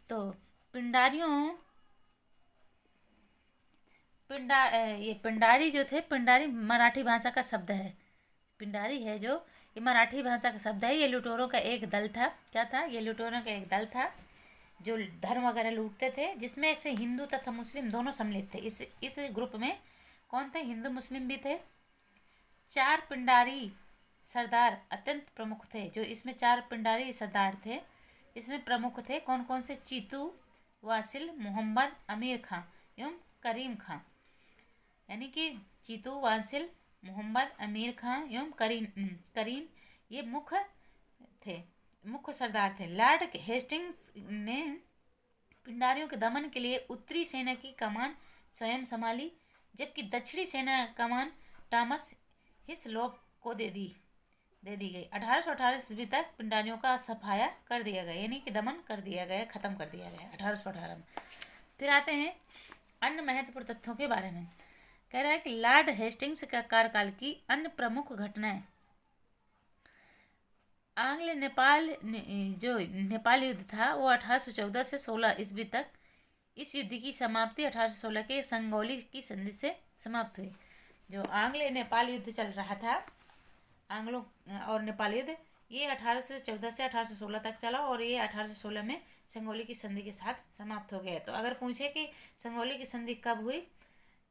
तो पिंडारी जो थे, पिंडारी मराठी भाषा का शब्द है। पिंडारी है जो ये मराठी भाषा का शब्द है। ये लुटेरों का एक दल था। क्या था? ये लुटेरों का एक दल था जो धर्म वगैरह लूटते थे, जिसमें से हिंदू तथा मुस्लिम दोनों सम्मिलित थे। इस ग्रुप में कौन थे? हिंदू मुस्लिम भी थे। 4 पिंडारी सरदार अत्यंत प्रमुख थे। जो इसमें 4 पिंडारी सरदार थे, इसमें प्रमुख थे कौन कौन से? चीतू, वासिल, मोहम्मद, अमीर खां एवं करीम खां। यानी कि चीतू, वासिल, मोहम्मद, अमीर खां एवं करीम ये मुख्य सरदार थे। लॉर्ड हेस्टिंग्स ने पिंडारियों के दमन के लिए उत्तरी सेना की कमान स्वयं संभाली, जबकि दक्षिणी सेना कमान थॉमस हिस्लॉप को दे दी गई। 1818 ईस्वी तक पिंडारियों का सफाया कर दिया गया, यानी कि दमन कर दिया गया, खत्म कर दिया गया 1818 में। फिर आते हैं अन्य महत्वपूर्ण तथ्यों के बारे में। कह रहा है कि लॉर्ड हेस्टिंग्स का कार्यकाल की अन्य प्रमुख घटनाएं। आंग्ल नेपाल युद्ध था वो 1814 से 16 ईस्वी तक। इस युद्ध की समाप्ति 1816 के संगौली की संधि से समाप्त हुई। जो आंग्ल नेपाल युद्ध चल रहा था, आंग्लों और नेपाल युद्ध, ये 1814 से 1816 तक चला और ये 1816 में संगोली की संधि के साथ समाप्त हो गया। तो अगर पूछे कि संगोली की संधि कब हुई,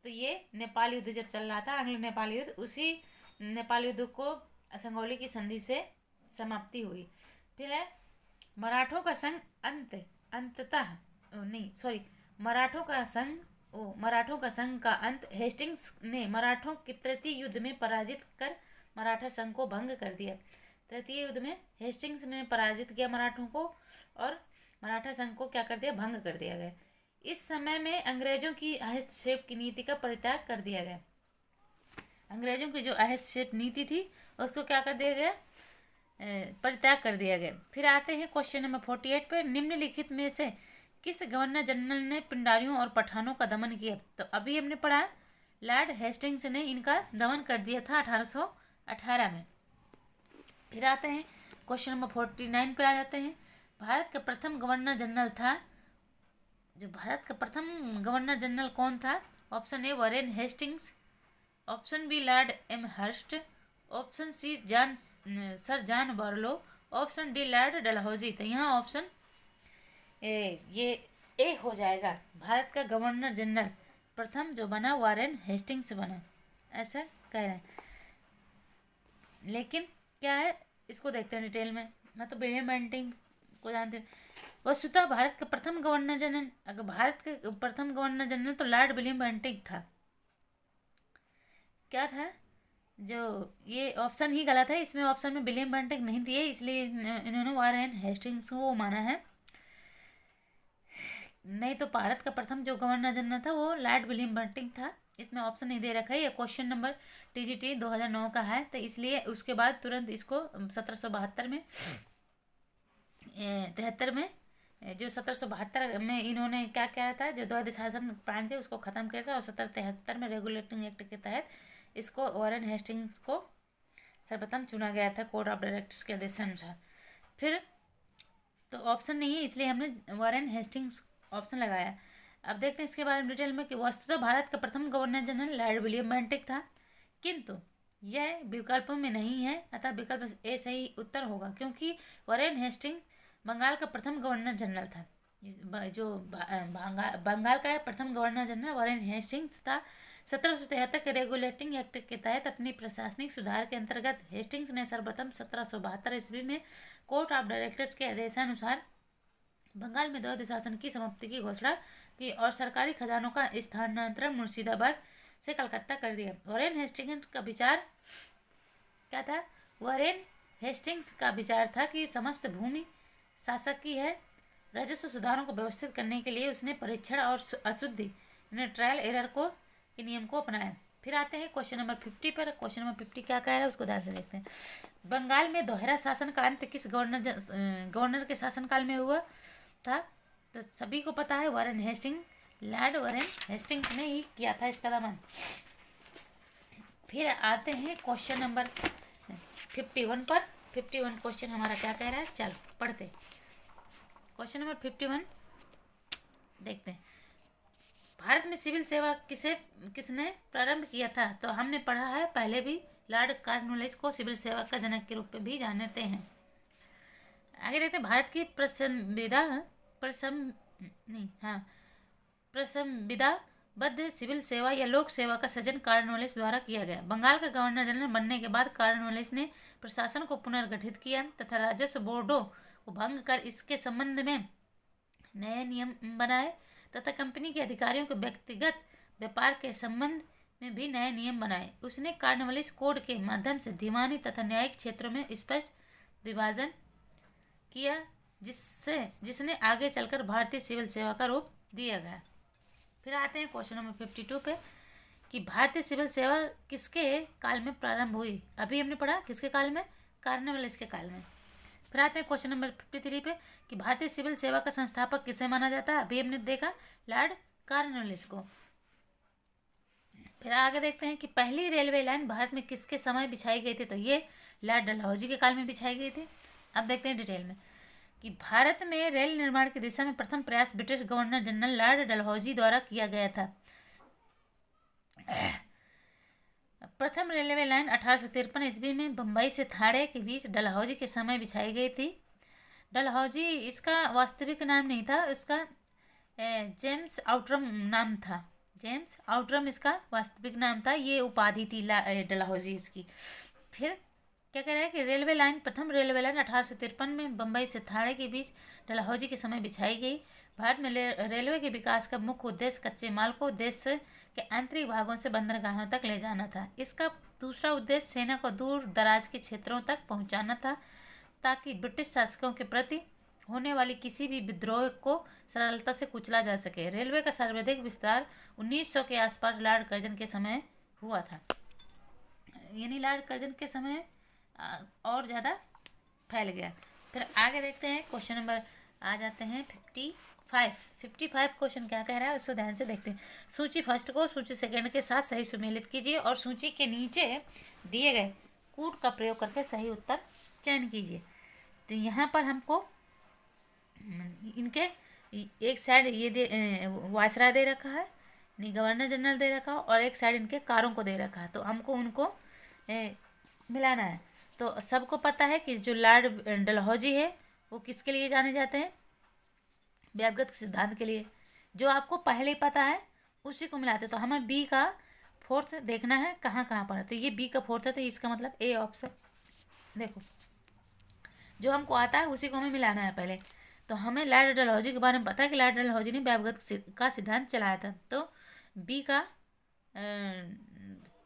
तो ये नेपाल युद्ध जब चल रहा था, आंग्ल नेपाल युद्ध, उसी नेपाल युद्ध को संगोली की संधि से समाप्ति हुई। फिर है मराठों का संघ अंततः नहीं सॉरी मराठों का संघ का अंत हेस्टिंग्स ने मराठों के तृतीय युद्ध में पराजित कर मराठा संघ को भंग कर दिया। तृतीय युद्ध में हेस्टिंग्स ने पराजित किया मराठों को और मराठा संघ को क्या कर दिया, भंग कर दिया गया। इस समय में अंग्रेजों की हस्तक्षेप की नीति का परित्याग कर दिया गया। अंग्रेजों की जो हस्तक्षेप नीति थी उसको क्या कर दिया गया, परित्याग कर दिया गया। फिर आते हैं क्वेश्चन नंबर 48 पर, निम्नलिखित में से किस गवर्नर जनरल ने पिंडारियों और पठानों का दमन किया? तो अभी हमने पढ़ा लॉर्ड हेस्टिंग्स ने इनका दमन कर दिया था 1818 में। फिर आते हैं क्वेश्चन नंबर 49 पे आ जाते हैं। भारत का प्रथम गवर्नर जनरल था, जो भारत का प्रथम गवर्नर जनरल कौन था? Option A Warren Hastings, option B Lord Amherst, option C sir John Barlow, option D Lord Dalhousie. तो यहाँ ऑप्शन ये ए हो जाएगा। भारत का गवर्नर जनरल प्रथम जो बना वॉरेन हेस्टिंग्स बना, ऐसा कह रहे हैं। लेकिन क्या है, इसको देखते हैं डिटेल में। मैं तो विलियम बेंटिंग को जानते हैं। वस्तुतः भारत का प्रथम गवर्नर जनरल, अगर भारत का प्रथम गवर्नर जनरल तो लॉर्ड विलियम बेंटिंग था। क्या था, जो ये ऑप्शन ही गलत है, इसमें ऑप्शन में विलियम बेंटिंग नहीं दिए, इसलिए इन्होंने वॉरेन हेस्टिंग्स को माना है। नहीं तो भारत का प्रथम जो गवर्नर जनरल था वो लॉर्ड विलियम बेंटिंग था। इसमें ऑप्शन नहीं दे रखा है। ये क्वेश्चन नंबर TGT 2009 का है, तो इसलिए उसके बाद तुरंत इसको 1772 में 73 में जो 1772 में इन्होंने क्या किया था, जो द्वैध शासन प्रणाली थे उसको ख़त्म किया था और 1773 में रेगुलेटिंग एक्ट के तहत इसको वॉरेन हेस्टिंग्स को सर्वप्रथम चुना गया था कोर्ट ऑफ डायरेक्टर्स के आदेशानुसार। फिर तो ऑप्शन नहीं है, इसलिए हमने वॉरेन हेस्टिंग्स ऑप्शन लगाया। अब देखते हैं इसके बारे में डिटेल में कि वस्तुतः भारत का प्रथम governor general Lord William Bentinck था, किंतु यह विकल्पों में नहीं है, अतः विकल्प ए सही उत्तर होगा, क्योंकि वॉरेन हेस्टिंग्स बंगाल का प्रथम गवर्नर जनरल था। जो बंगाल का प्रथम गवर्नर जनरल वॉरेन हेस्टिंग्स था। 1773 के रेगुलेटिंग एक्ट के तहत अपनी प्रशासनिक सुधार के अंतर्गत हेस्टिंग्स ने सर्वप्रथम 1772 ईस्वी में कोर्ट ऑफ डायरेक्टर्स के आदेशानुसार बंगाल में द्वैध शासन की समाप्ति की घोषणा की और सरकारी खजानों का स्थानांतरण मुर्शिदाबाद से कलकत्ता कर दिया। वॉरेन हेस्टिंग्स का विचार क्या था? वॉरेन हेस्टिंग्स का विचार था कि समस्त भूमि शासक की है। राजस्व सुधारों को व्यवस्थित करने के लिए उसने परीक्षण और अशुद्धि ट्रायल एरर के नियम को अपनाया। फिर आते हैं क्वेश्चन नंबर 50 पर। क्वेश्चन नंबर 50 क्या कह रहा है उसको ध्यान से देखते हैं। बंगाल में दोहरा शासन का अंत किस गवर्नर के शासनकाल में हुआ था? तो सभी को पता है Warren Hastings, Lord Warren Hastings ने ही किया था इसका दमन। फिर आते हैं क्वेश्चन नंबर 51 पर। 51 क्वेश्चन हमारा क्या कह रहा है, चल पढ़ते। क्वेश्चन नंबर 51 देखते हैं। भारत में सिविल सेवा किसने प्रारंभ किया था? तो हमने पढ़ा है पहले भी, लॉर्ड कॉर्नवालिस को सिविल सेवा का जनक के रूप में भी जानते हैं। आगे देखते हैं। भारत की प्रसंविधाबद्ध सिविल सेवा या लोक सेवा का सृजन कॉर्नवालिस द्वारा किया गया। बंगाल का गवर्नर जनरल बनने के बाद कॉर्नवालिस ने प्रशासन को पुनर्गठित किया तथा राजस्व बोर्डों को भंग कर इसके संबंध में नए नियम बनाए तथा कंपनी के अधिकारियों के व्यक्तिगत व्यापार के संबंध में भी नए नियम बनाए। उसने कॉर्नवालिस कोड के माध्यम से दीवानी तथा न्यायिक क्षेत्रों में स्पष्ट विभाजन किया, जिसने आगे चलकर भारतीय सिविल सेवा का रूप दिया गया। फिर आते हैं क्वेश्चन नंबर 52 पे कि भारतीय सिविल सेवा किसके काल में प्रारंभ हुई? अभी हमने पढ़ा किसके काल में, कॉर्नवालिस के काल में। फिर आते हैं क्वेश्चन नंबर 53 पे कि भारतीय सिविल सेवा का संस्थापक किसे माना जाता है? अभी हमने देखा लॉर्ड कॉर्नवालिस को। फिर आगे देखते हैं कि पहली रेलवे लाइन भारत में किसके समय बिछाई गई थी? तो ये लॉर्ड डलहौजी के काल में बिछाई गई थी। अब देखते हैं डिटेल में कि भारत में रेल निर्माण की दिशा में प्रथम प्रयास British governor general Lord Dalhousie द्वारा किया गया था। प्रथम रेलवे लाइन 1853 ईस्वी में बम्बई से थाने के बीच डलहौजी के समय बिछाई गई थी। डलहौजी इसका वास्तविक नाम नहीं था, उसका जेम्स आउटरम नाम था। जेम्स आउटरम इसका वास्तविक नाम था, ये उपाधि थी डलहौजी उसकी। फिर क्या कह रहा है कि रेलवे लाइन, प्रथम रेलवे लाइन 1853 में बम्बई से थाने के बीच डलहौजी के समय बिछाई गई। भारत में रेलवे के विकास का मुख्य उद्देश्य कच्चे माल को देश के आंतरिक भागों से बंदरगाहों तक ले जाना था। इसका दूसरा उद्देश्य सेना को दूर दराज के क्षेत्रों तक पहुंचाना था, ताकि ब्रिटिश शासकों के प्रति होने वाली किसी भी विद्रोह को सरलता से कुचला जा सके। रेलवे का सर्वाधिक विस्तार 1900 के आसपास लॉर्ड कर्जन के समय हुआ था, यानी लॉर्ड कर्जन के समय और ज़्यादा फैल गया। फिर आगे देखते हैं, क्वेश्चन नंबर आ जाते हैं 55 क्वेश्चन क्या कह रहा है उसको ध्यान से देखते हैं। सूची फर्स्ट को सूची सेकंड के साथ सही सुमेलित कीजिए और सूची के नीचे दिए गए कूट का प्रयोग करके सही उत्तर चयन कीजिए। तो यहाँ पर हमको इनके एक साइड ये वायसराय दे रखा है, यानी गवर्नर जनरल दे रखा है, और एक साइड इनके कारों को दे रखा है। तो हमको उनको मिलाना है। तो सबको पता है कि जो लॉर्ड डलहौजी है वो किसके लिए जाने जाते हैं, व्यापगत सिद्धांत के लिए। जो आपको पहले ही पता है उसी को मिलाते। तो हमें बी का फोर्थ देखना है कहाँ कहाँ पर है। तो ये बी का फोर्थ है, तो इसका मतलब ए ऑप्शन। देखो जो हमको आता है उसी को हमें मिलाना है पहले। तो हमें लॉर्ड डलहौजी के बारे में पता है कि लॉर्ड डलहौजी ने व्यापगत का सिद्धांत चलाया था। तो बी का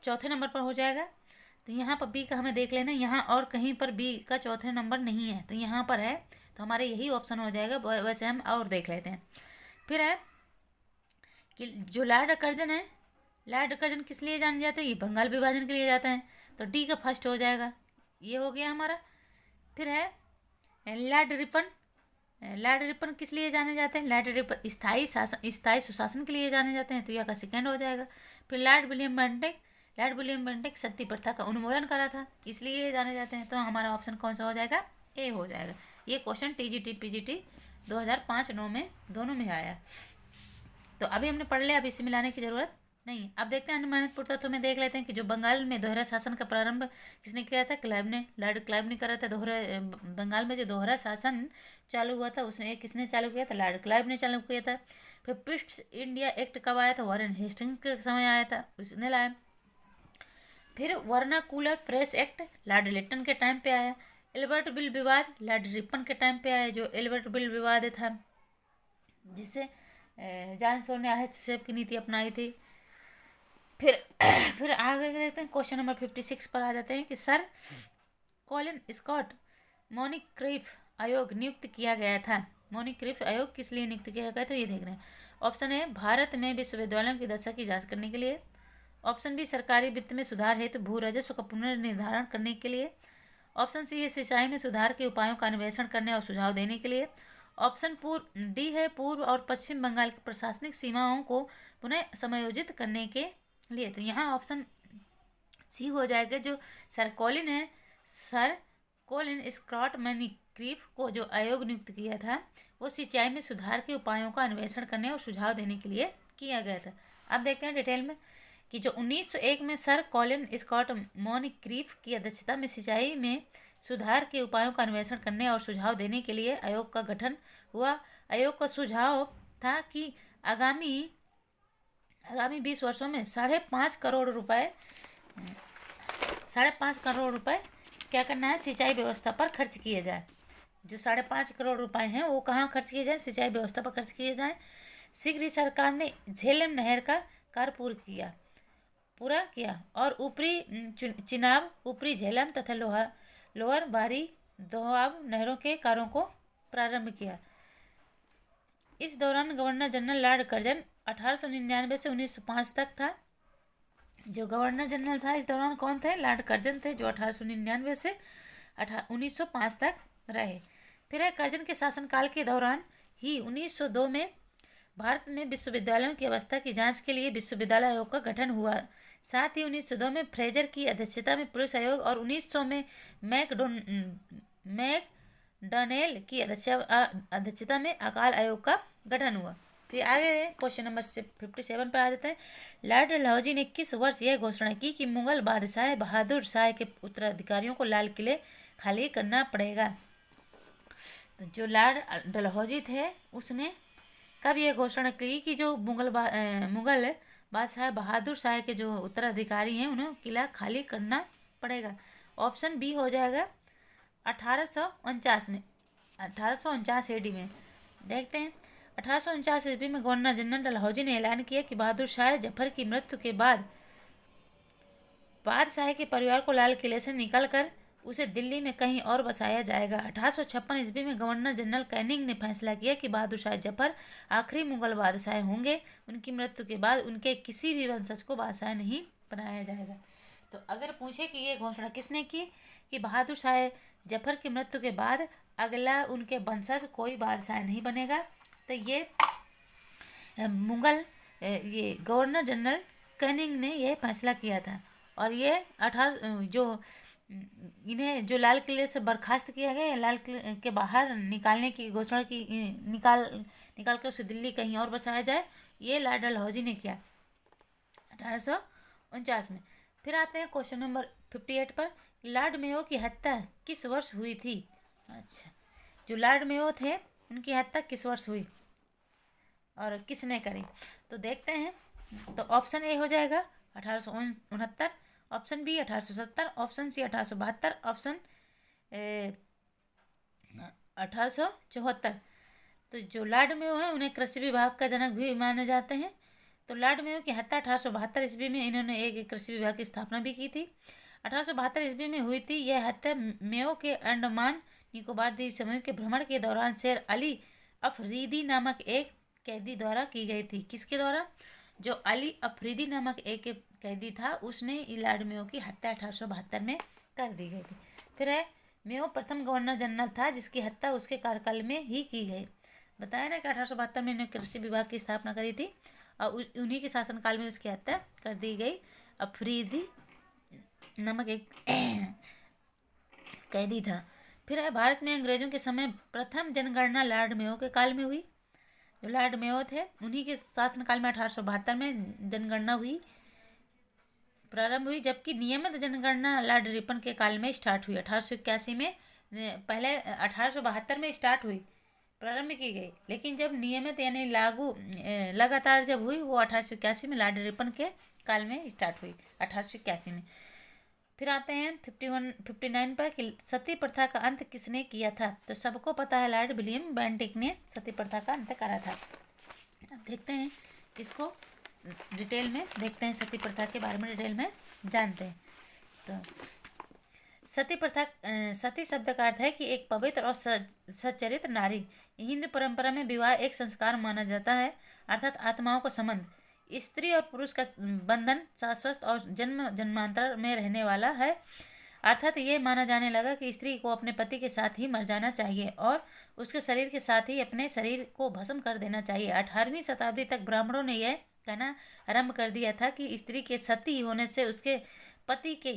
चौथे नंबर पर हो जाएगा। तो यहाँ पर बी का हमें देख लेना, यहाँ और कहीं पर बी का चौथे नंबर नहीं है, तो यहाँ पर है, तो हमारे यही ऑप्शन हो जाएगा। वैसे हम और देख लेते हैं। फिर है कि जो लॉर्ड कर्जन है, लॉर्ड कर्जन किस लिए जाने जाते हैं, ये बंगाल विभाजन के लिए जाते हैं। तो डी का फर्स्ट हो जाएगा, ये हो गया हमारा। फिर है लॉर्ड रिपन, लॉर्ड रिपन किस लिए जाने जाते हैं, लॉर्ड रिपन स्थायी सुशासन के लिए जाने जाते हैं, तो यह का सेकेंड हो जाएगा। फिर Lord William Bentinck, Lord William Bentinck सती प्रथा का उन्मूलन करा था, इसलिए ये जाने जाते हैं। तो हमारा ऑप्शन कौन सा हो जाएगा, ए हो जाएगा। ये क्वेश्चन टीजीटी पीजीटी 2005-9 में दोनों में आया। तो अभी हमने पढ़ लिया, अब इसे मिलाने की जरूरत नहीं। अब देखते हैं अनुमानित पुरातत्व में देख लेते हैं कि जो बंगाल में दोहरा शासन का प्रारंभ किसने किया था, क्लाइव ने, लॉर्ड क्लाइव ने करा था। बंगाल में जो दोहरा शासन चालू हुआ था उसने किसने चालू किया था, लॉर्ड क्लाइव ने चालू किया था। फिर ईस्ट इंडिया एक्ट कब आया था, वॉरेन हेस्टिंग्स के समय आया था, उसने लाया। फिर vernacular press act Lord Lytton के टाइम पे आया। एल्बर्ट बिल विवाद लॉर्ड रिपन के टाइम पे आया, जो एल्बर्ट बिल विवाद था जिससे जॉन शॉ ने हस्तक्षेप की नीति अपनाई थी। फिर आगे देखते हैं, क्वेश्चन नंबर 56 पर आ जाते हैं कि सर कॉलिन स्कॉट मोनिक्रिफ आयोग नियुक्त किया गया था। मोनिक्रिफ आयोग किस लिए नियुक्त किया गया, तो ये देख रहे हैं। ऑप्शन ए भारत में विश्वविद्यालयों की दशा की जांच करने के लिए। ऑप्शन बी सरकारी वित्त में सुधार हेतु भू राजस्व का पुनर्निर्धारण करने के लिए। ऑप्शन सी है सिंचाई में सुधार के उपायों का अन्वेषण करने और सुझाव देने के लिए। ऑप्शन डी है पूर्व और पश्चिम बंगाल की प्रशासनिक सीमाओं को पुनः समायोजित करने के लिए। तो यहाँ ऑप्शन सी हो जाएगा। जो सर कॉलिन है, सर कॉलिन स्कॉट मोनिक्रिफ को जो आयोग नियुक्त किया था वो सिंचाई में सुधार के उपायों का अन्वेषण करने और सुझाव देने के लिए किया गया था। अब देखते हैं डिटेल में कि जो 1901 में सर कॉलिन स्कॉट मोनिक्रिफ की अध्यक्षता में सिंचाई में सुधार के उपायों का अन्वेषण करने और सुझाव देने के लिए आयोग का गठन हुआ। आयोग का सुझाव था कि आगामी 20 वर्षों में 5.5 करोड़ रुपए क्या करना है, सिंचाई व्यवस्था पर खर्च किए जाए। जो 5.5 करोड़ रुपए हैं वो कहाँ खर्च किए जाए, सिंचाई व्यवस्था पर खर्च किए जाए। शीघ्र ही सरकार ने झेलम नहर का कार्य पूरा किया और ऊपरी चिनाब, ऊपरी झेलम तथा लोअर बारी दोआब नहरों के कार्यों को प्रारंभ किया। इस दौरान गवर्नर जनरल लॉर्ड कर्जन 1899 से 1905 तक था। जो गवर्नर जनरल था इस दौरान कौन थे, लॉर्ड कर्जन थे, जो 1899 से 1905 तक रहे। फिर है कर्जन के शासनकाल के दौरान ही 1902 में भारत में विश्वविद्यालयों की अवस्था की जांच के लिए विश्वविद्यालय आयोग का गठन हुआ। साथ ही 1902 में फ्रेजर की अध्यक्षता में पुलिस आयोग और 1900 में मैकडॉनेल की अध्यक्षता में अकाल आयोग का गठन हुआ। फिर आगे क्वेश्चन नंबर 57 पर आ जाते हैं। लॉर्ड डलहौजी ने किस वर्ष यह घोषणा की कि मुगल बादशाह बहादुर शाह के उत्तराधिकारियों को लाल किले खाली करना पड़ेगा? तो जो लॉर्ड डलहौजी थे उसने कब यह घोषणा की कि जो मुगल बादशाह बहादुर शाह के जो उत्तराधिकारी हैं उन्हें किला खाली करना पड़ेगा? ऑप्शन बी हो जाएगा 1849 में, 1849 AD में। देखते हैं 1849 ईस्वी में गवर्नर जनरल डलहौजी ने ऐलान किया कि बहादुर शाह जफर की मृत्यु के बाद बादशाह के परिवार को लाल किले से निकालकर उसे दिल्ली में कहीं और बसाया जाएगा। 1856 ईस्वी में गवर्नर जनरल कैनिंग ने फैसला किया कि बहादुर शाह जफर आखिरी मुगल बादशाह होंगे। उनकी मृत्यु के बाद उनके किसी भी वंशज को बादशाह नहीं बनाया जाएगा। तो अगर पूछे कि ये घोषणा किसने की कि बहादुर शाह जफर की मृत्यु के बाद अगला उनके वंशज कोई बादशाह नहीं बनेगा, तो ये मुगल ये गवर्नर जनरल कैनिंग ने यह फैसला किया था। और ये इन्हें जो लाल किले से बर्खास्त किया गया, लाल किले के बाहर निकालने की घोषणा की, निकाल कर उसे दिल्ली कहीं और बसाया जाए, ये लॉर्ड डलहौजी ने किया 1849 में। फिर आते हैं क्वेश्चन नंबर 58 पर। लॉर्ड मेयो की हत्या किस वर्ष हुई थी? अच्छा, जो लॉर्ड मेयो थे उनकी हत्या किस वर्ष हुई और किसने करी? तो देखते हैं। तो ऑप्शन ए हो जाएगा 1869, option B 1870, option C 1872, option 1874। तो जो लॉर्ड मेयो है उन्हें कृषि विभाग का जनक भी माने जाते हैं। तो लॉर्ड मेयो की हत्या 1872 ईस्वी में इन्होंने एक कृषि विभाग की स्थापना भी की थी। 1872 ईस्वी में हुई थी यह हत्या मेयो के अंडमान निकोबार द्वीप समूह के भ्रमण के दौरान शेर अली अफरीदी नामक एक कैदी द्वारा की गई थी। किसके द्वारा? जो अली अफरीदी नामक एक कैदी था उसने लॉर्ड मेयो की हत्या 1872 में कर दी गई थी। फिर है मेयो प्रथम गवर्नर जनरल था जिसकी हत्या उसके कार्यकाल में ही की गई। बताया ना कि 1872 में इन्होंने कृषि विभाग की स्थापना करी थी और उन्हीं के शासनकाल में उसकी हत्या कर दी गई। अफरीदी नामक एक कैदी था। फिर है भारत में अंग्रेजों के समय प्रथम जनगणना लॉर्ड मेयो के काल में हुई। जो लॉर्ड मेयो थे उन्हीं के शासनकाल में 1872 में जनगणना प्रारंभ हुई, जबकि नियमित जनगणना लॉर्ड रिपन के काल में स्टार्ट हुई 1881 में। पहले 1872 में स्टार्ट हुई, प्रारंभ की गई, लेकिन जब नियमित यानी लगातार जब हुई वो 1881 में लॉर्ड रिपन के काल में स्टार्ट हुई 1881 में। फिर आते हैं 59 पर कि सती प्रथा का अंत किसने किया था? तो सबको पता है लॉर्ड विलियम बेंटिक ने सती प्रथा का अंत करा था। देखते हैं इसको डिटेल में, देखते हैं सती प्रथा के बारे में डिटेल में जानते हैं। तो सती प्रथा, सती शब्द का अर्थ है कि एक पवित्र और सच्चरित्र नारी। हिंदू परंपरा में विवाह एक संस्कार माना जाता है, अर्थात आत्माओं का संबंध। स्त्री और पुरुष का बंधन शाश्वत और जन्म जन्मांतर में रहने वाला है, अर्थात ये माना जाने लगा कि स्त्री को अपने पति के साथ ही मर जाना चाहिए और उसके शरीर के साथ ही अपने शरीर को भस्म कर देना चाहिए। 18वीं शताब्दी तक ब्राह्मणों ने यह कहना आरंभ कर दिया था कि स्त्री के सती होने से उसके पति के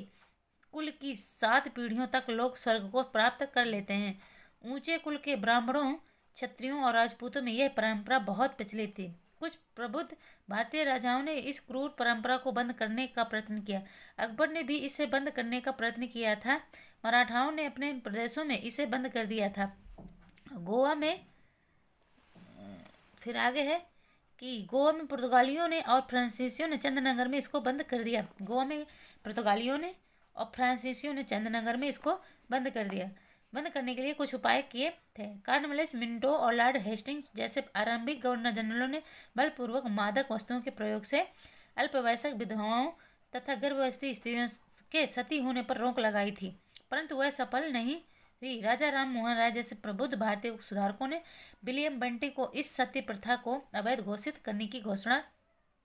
कुल की 7 पीढ़ियों तक लोग स्वर्ग को प्राप्त कर लेते हैं। ऊंचे कुल के ब्राह्मणों, क्षत्रियों और राजपूतों में यह परंपरा बहुत प्रचलित थी। कुछ प्रबुद्ध भारतीय राजाओं ने इस क्रूर परंपरा को बंद करने का प्रयत्न किया। अकबर ने भी इसे बंद करने का प्रयत्न किया था। मराठाओं ने अपने प्रदेशों में इसे बंद कर दिया था। गोवा में फिर आगे है कि गोवा में पुर्तगालियों ने और फ्रांसीसियों ने चंद्रनगर में इसको बंद कर दिया। गोवा में पुर्तगालियों ने और फ्रांसीसियों ने चंद्रनगर में इसको बंद कर दिया। बंद करने के लिए कुछ उपाय किए थे। कॉर्नवालिस, मिंटो और लॉर्ड हेस्टिंग्स जैसे आरंभिक गवर्नर जनरलों ने बलपूर्वक मादक वस्तुओं के प्रयोग से अल्पवयस्क विधवाओं तथा गर्भवती स्त्रियों के सती होने पर रोक लगाई थी, परंतु वह सफल नहीं हुई। राजा राम मोहन राय जैसे प्रबुद्ध भारतीय सुधारकों ने विलियम बेंटिक को इस सती प्रथा को अवैध घोषित करने की घोषणा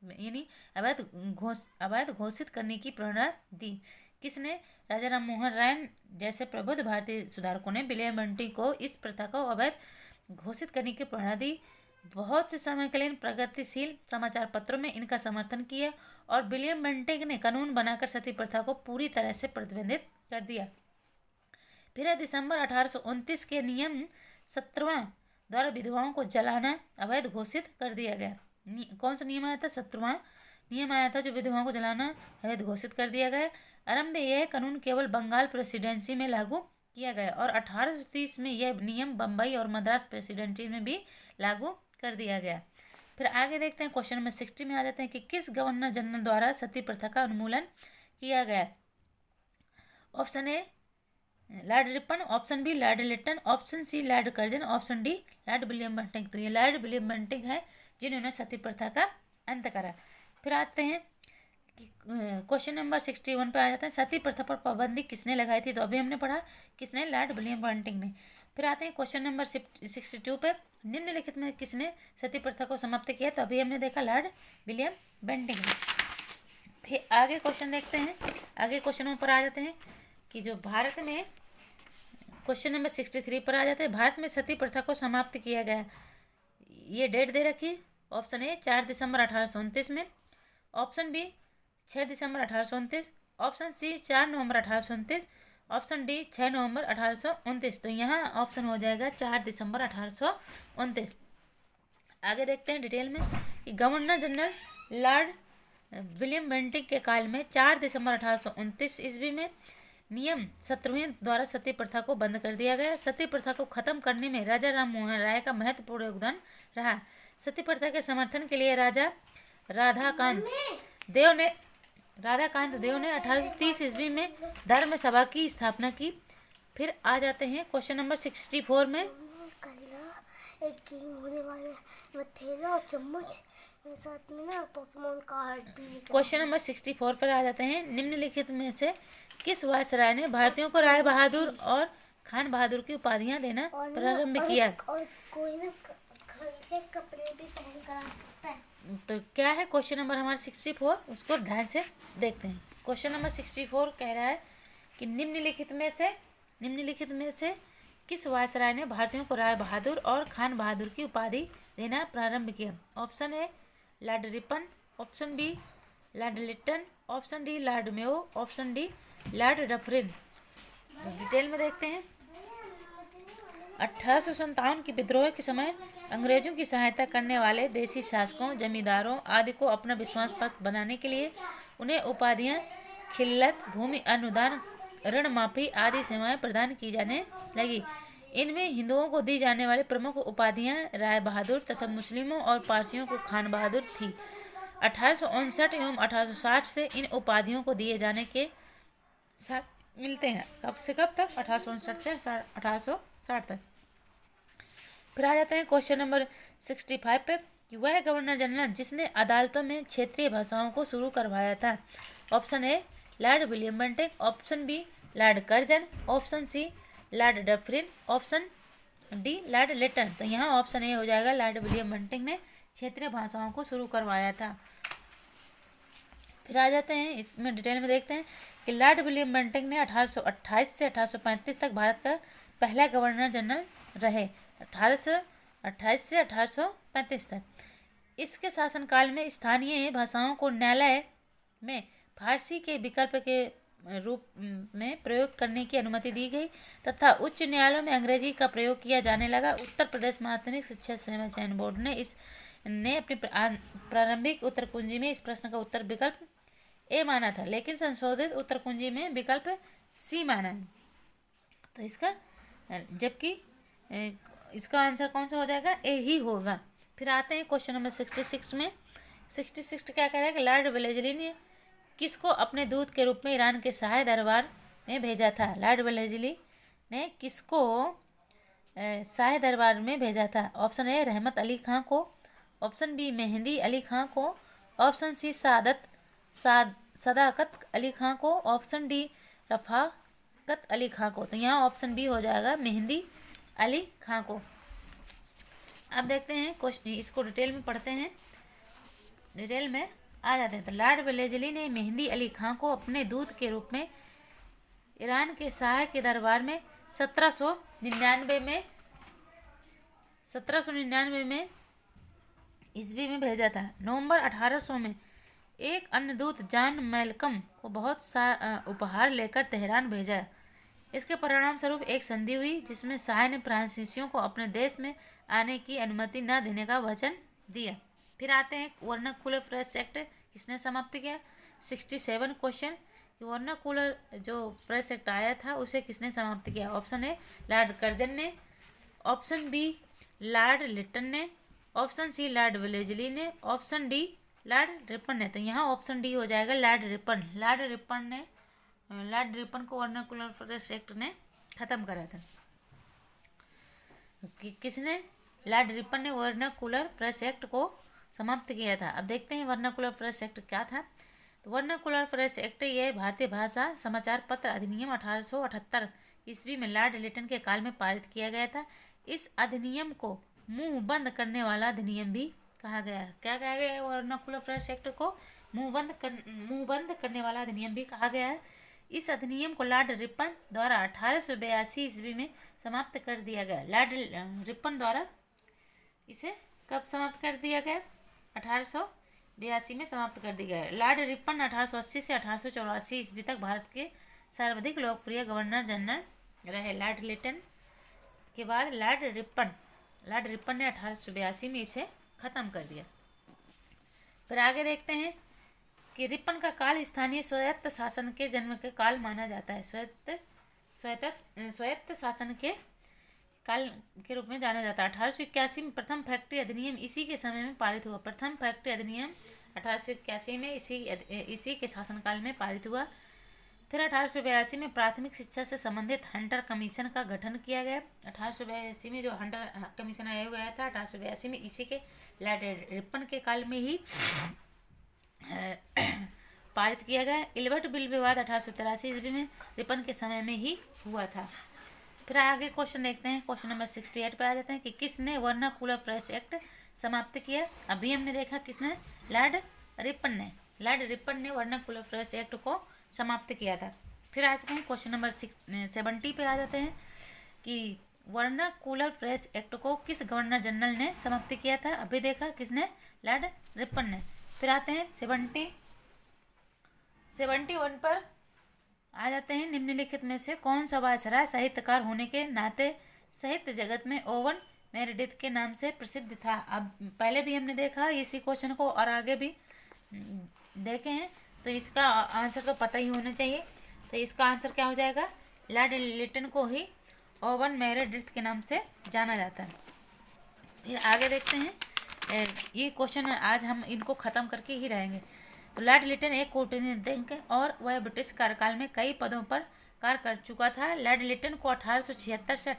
यानी अवैध घोषित करने की प्रेरणा दी। किसने? राजा राम मोहन राय जैसे प्रबुद्ध भारतीय सुधारकों ने विलियम बेंटिक को इस प्रथा को अवैध घोषित करने की प्रेरणा दी। बहुत से समकालीन प्रगतिशील समाचार पत्रों में इनका समर्थन किया और विलियम बेंटिक ने कानून बनाकर सती प्रथा को पूरी तरह से प्रतिबंधित कर दिया। फिर दिसंबर 1829 के नियम 17वां द्वारा विधवाओं को जलाना अवैध घोषित कर दिया गया। कौन सा नियम आया था? 17वां नियम आया था जो विधवाओं को जलाना अवैध घोषित कर दिया गया। आरंभ में यह कानून केवल बंगाल प्रेसिडेंसी में लागू किया गया और 1830 में यह नियम बम्बई और मद्रास प्रेसिडेंसी में भी लागू कर दिया गया। फिर आगे देखते हैं, क्वेश्चन नंबर 60 में आ जाते हैं कि किस गवर्नर जनरल द्वारा सती प्रथा का उन्मूलन किया गया? Option A Lord Ripon, option B Lord Lytton, option C Lord Curzon, option D Lord William Bentinck. तो ये लॉर्ड विलियम बेंटिंक है जिन्होंने सती प्रथा का अंत करा। फिर आते हैं क्वेश्चन नंबर 61 पे आ जाते हैं, सती प्रथा पर पाबंदी किसने लगाई थी? तो अभी हमने पढ़ा किसने, लॉर्ड विलियम बेंटिंक ने। फिर आते हैं क्वेश्चन नंबर 62 पे, निम्नलिखित में किसने सती प्रथा को समाप्त किया? तो अभी हमने देखा लॉर्ड विलियम बेंटिक ने। फिर आगे क्वेश्चन देखते हैं, आगे क्वेश्चनों पर आ जाते हैं कि जो भारत में, क्वेश्चन नंबर 63 पर आ जाते हैं, भारत में सती प्रथा को समाप्त किया गया। ये डेट दे रखी, ऑप्शन ए 4 दिसंबर 1829 में, ऑप्शन बी 6 दिसंबर 1829, ऑप्शन सी 4 नवंबर 1829, ऑप्शन डी 6 नवंबर 1829। तो यहाँ ऑप्शन हो जाएगा 4 दिसंबर 1829। आगे देखते हैं डिटेल में कि governor general Lord William Bentinck के काल में 4 दिसंबर 1829 ईस्वी में नियम 17वें द्वारा सती प्रथा को बंद कर दिया गया। सती प्रथा को खत्म करने में राजा राम मोहन राय का महत्वपूर्ण योगदान रहा। सती प्रथा के समर्थन के लिए राजा राधाकांत देव ने 1830 ईस्वी में धर्म सभा की स्थापना की। फिर आ जाते हैं क्वेश्चन नंबर 64 में, एक गेम होने वाला है, थैला और चम्मच साथ में ना पोकेमोन कार्ड भी। क्वेश्चन नंबर 64 पर आ जाते हैं, निम्नलिखित में से किस वायसराय ने भारतीयों को राय बहादुर और खान बहादुर की उपाधियां देना प्रारंभ किया? और कोई ना घर के कपड़े भी पहन कर आता है। तो क्या है क्वेश्चन नंबर हमारा 64, उसको ध्यान से देखते हैं। क्वेश्चन नंबर 64 कह रहा है कि निम्नलिखित में से किस वायसराय ने भारतीयों को राय बहादुर और खान बहादुर की उपाधि देना प्रारंभ किया? Option A Lord Ripon, option B Lord Lytton, option D Lord Mayo, option D Lord Dufferin. Detail में देखते हैं। 1857 के विद्रोह के समय अंग्रेजों की सहायता करने वाले देसी शासकों, जमींदारों आदि को अपना विश्वास पात्र बनाने के लिए उन्हें उपाधियां, खिल्लत, भूमि अनुदान, ऋण माफी आदि सेवाएं प्रदान की जाने लगी। इनमें हिंदुओं को दी जाने वाली प्रमुख उपाधियां राय बहादुर तथा मुस्लिमों और पारसियों को खान बहादुर थी। 1859 एवं 1860 से इन उपाधियों को दिए जाने के साथ मिलते हैं। कब से कब तक? 1859 से 1860 तक। फिर आ जाते हैं क्वेश्चन नंबर 65 पे कि वह गवर्नर जनरल जिसने अदालतों में क्षेत्रीय भाषाओं को शुरू करवाया था? Option A Lord William Bentinck, option B Lord Curzon, option C Lord Dufferin, option D Lord Lytton. तो यहाँ ऑप्शन ए हो जाएगा, लॉर्ड विलियम बेंटिक ने क्षेत्रीय भाषाओं को शुरू करवाया था। फिर आ जाते हैं, इसमें डिटेल में देखते हैं कि लॉर्ड विलियम बेंटिक ने 1828 से 1835 तक भारत का पहला गवर्नर जनरल रहे। 1828 से 1835 तक इसके शासनकाल में स्थानीय भाषाओं को न्यायालय में फारसी के विकल्प के रूप में प्रयोग करने की अनुमति दी गई तथा उच्च न्यायालयों में अंग्रेजी का प्रयोग किया जाने लगा। उत्तर प्रदेश माध्यमिक शिक्षा सेवा चयन बोर्ड ने अपनी प्रारंभिक उत्तर कुंजी में इस प्रश्न का उत्तर विकल्प ए माना था, लेकिन संशोधित उत्तर कुंजी में विकल्प सी माना है। तो जबकि इसका आंसर कौन सा हो जाएगा? ए ही होगा। फिर आते हैं क्वेश्चन नंबर 66 में। 66 क्या कह रहा है कि लॉर्ड वेलेस्ली ने किसको अपने दूत के रूप में ईरान के शाही दरबार में भेजा था? लॉर्ड वेलेस्ली ने किसको शाही दरबार में भेजा था? ऑप्शन ए रहमत अली खां को, ऑप्शन बी मेहंदी अली खां को, ऑप्शन सी सदाकत अली खां को, ऑप्शन डी रफाकत अली खां को। तो यहाँ ऑप्शन बी हो जाएगा मेहंदी अली खां को। अब देखते हैं क्वेश्चन, इसको डिटेल में पढ़ते हैं, डिटेल में आ जाते हैं। तो लॉर्ड वेलेस्ली ने मेहंदी अली खां को अपने दूत के रूप में ईरान के शाह के दरबार में 1799 में ईस्वी में भेजा था। नवंबर 1800 में एक अन्य दूत जॉन मैल्कम को बहुत सा उपहार लेकर तेहरान भेजा। इसके परिणाम स्वरूप एक संधि हुई जिसमें शाह ने फ्रांसीसियों को अपने देश में आने की अनुमति न देने का वचन दिया। फिर आते हैं वर्नाकुलर प्रेस एक्ट किसने समाप्त किया। 67 क्वेश्चन, वर्नाकुलर जो प्रेस एक्ट आया था उसे किसने समाप्त किया। ऑप्शन ए लॉर्ड कर्जन ने, ऑप्शन बी लॉर्ड लिटन ने, ऑप्शन सी लॉर्ड वेलेस्ली ने, ऑप्शन डी लॉर्ड रिपन ने। तो यहाँ ऑप्शन डी हो जाएगा लॉर्ड रिपन। लॉर्ड रिपन को वर्नाकुलर प्रेस एक्ट ने खत्म करा था। किसने? लॉर्ड रिपन ने वर्नाकुलर प्रेस एक्ट को समाप्त किया था। अब देखते हैं वर्नाकुलर प्रेस एक्ट क्या था। तो वर्नाकुलर प्रेस एक्ट ये भारतीय भाषा समाचार पत्र अधिनियम 1878 ईस्वी में लॉर्ड लिटन के काल में पारित किया गया था। इस अधिनियम को मुंह बंद करने वाला अधिनियम भी कहा गया। क्या कहा गया है? वर्नाकुलर प्रेस एक्ट को मुंह बंद करने वाला अधिनियम भी कहा गया है। इस अधिनियम को लॉर्ड रिपन द्वारा 1882 ईस्वी में समाप्त कर दिया गया। लॉर्ड रिपन द्वारा इसे कब समाप्त कर दिया गया? 1882 में समाप्त कर दिया गया। लॉर्ड रिपन 1880 से 1884 ईस्वी तक भारत के सर्वाधिक लोकप्रिय गवर्नर जनरल रहे। लॉर्ड लिटन के बाद लॉर्ड रिपन ने 1882 में इसे खत्म कर दिया। फिर आगे देखते हैं कि रिपन का काल स्थानीय स्वायत्त शासन के जन्म के काल माना जाता है। स्वायत्त शासन के काल के रूप में जाना जाता है। 1881 में प्रथम फैक्ट्री अधिनियम इसी के समय में पारित हुआ। प्रथम फैक्ट्री अधिनियम 1881 में इसी के शासनकाल में पारित हुआ। फिर 1882 में प्राथमिक शिक्षा से संबंधित हंटर कमीशन का गठन किया गया। 1882 में जो हंटर कमीशन आयोग गया था 1882 में इसी के लॉर्ड रिपन के काल में ही पारित किया गया। इल्बर्ट बिल विवाद 1883 ईस्वी में रिपन के समय में ही हुआ था। फिर आगे क्वेश्चन देखते हैं। क्वेश्चन नंबर 68 पे आ जाते हैं कि किसने वर्नाकुलर प्रेस एक्ट समाप्त किया। अभी हमने देखा किसने? लॉर्ड रिपन ने वर्नाकुलर प्रेस एक्ट को समाप्त किया था। फिर आ जाते हैं क्वेश्चन नंबर 70 पे आ जाते हैं कि वर्नाकुलर प्रेस एक्ट को किस गवर्नर जनरल ने समाप्त किया था। अभी देखा किसने? लॉर्ड रिपन ने। फिर आते हैं 71 पर आ जाते हैं। निम्नलिखित में से कौन सा वायसराय साहित्यकार होने के नाते साहित्य जगत में ओवन मेरेडिथ के नाम से प्रसिद्ध था। अब पहले भी हमने देखा इसी क्वेश्चन को और आगे भी देखे हैं, तो इसका आंसर तो पता ही होना चाहिए। तो इसका आंसर क्या हो जाएगा? लॉर्ड लिटन को ही ओवन मेरेडिथ के नाम से जाना जाता है। फिर आगे देखते हैं। ये क्वेश्चन आज हम इनको ख़त्म करके ही रहेंगे। तो लॉर्ड लिटन एक कूटनीतिज्ञ और वह ब्रिटिश कार्यकाल में कई पदों पर कार्य कर चुका था। लॉर्ड लिटन को 1876 से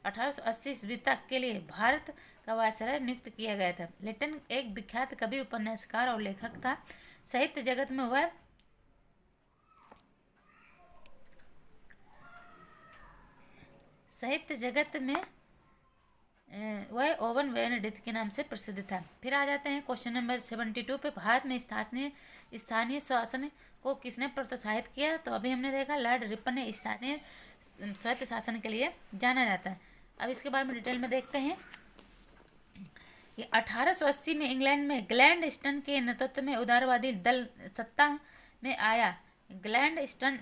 1880 ईस्वी तक के लिए भारत का वायसराय नियुक्त किया गया था। लिटन एक विख्यात कवि, उपन्यासकार और लेखक था। साहित्य जगत में वह ओवन मेरेडिथ के नाम से प्रसिद्ध था। फिर आ जाते हैं क्वेश्चन नंबर 72 पे। भारत में स्थानीय शासन को किसने प्रोत्साहित किया। तो अभी हमने देखा लॉर्ड रिपन ने स्थानीय स्वायत्त शासन के लिए जाना जाता है। अब इसके बारे में डिटेल में देखते हैं कि 1880 में इंग्लैंड में ग्लैडस्टोन के नेतृत्व में उदारवादी दल सत्ता में आया। ग्लैडस्टोन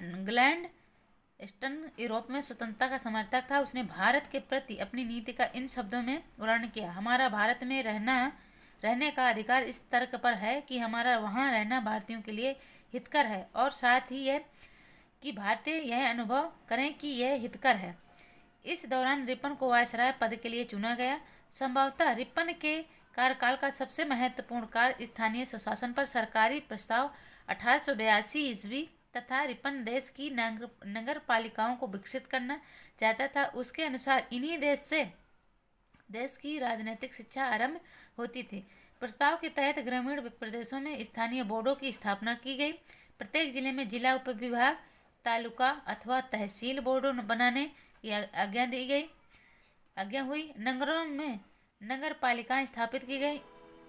यूरोप में स्वतंत्रता का समर्थक था। उसने भारत के प्रति अपनी नीति का इन शब्दों में वर्णन किया। हमारा भारत में रहने का अधिकार इस तर्क पर है कि हमारा वहाँ रहना भारतीयों के लिए हितकर है और साथ ही यह कि भारतीय यह अनुभव करें कि यह हितकर है। इस दौरान रिपन को वायसराय पद के लिए चुना गया। संभवतः रिपन के कार्यकाल का सबसे महत्वपूर्ण कार्य स्थानीय स्वशासन पर सरकारी प्रस्ताव 1882 ईस्वी तथा रिपन देश की नगर पालिकाओं को विकसित करना चाहता था। उसके अनुसार इन्हीं देश की राजनीतिक शिक्षा आरंभ होती थी। प्रस्ताव के तहत ग्रामीण प्रदेशों में स्थानीय बोर्डों की स्थापना की गई। प्रत्येक जिले में जिला उपविभाग, तालुका अथवा तहसील बोर्डों बनाने की आज्ञा हुई। नगरों में नगर पालिकाएं स्थापित की गई।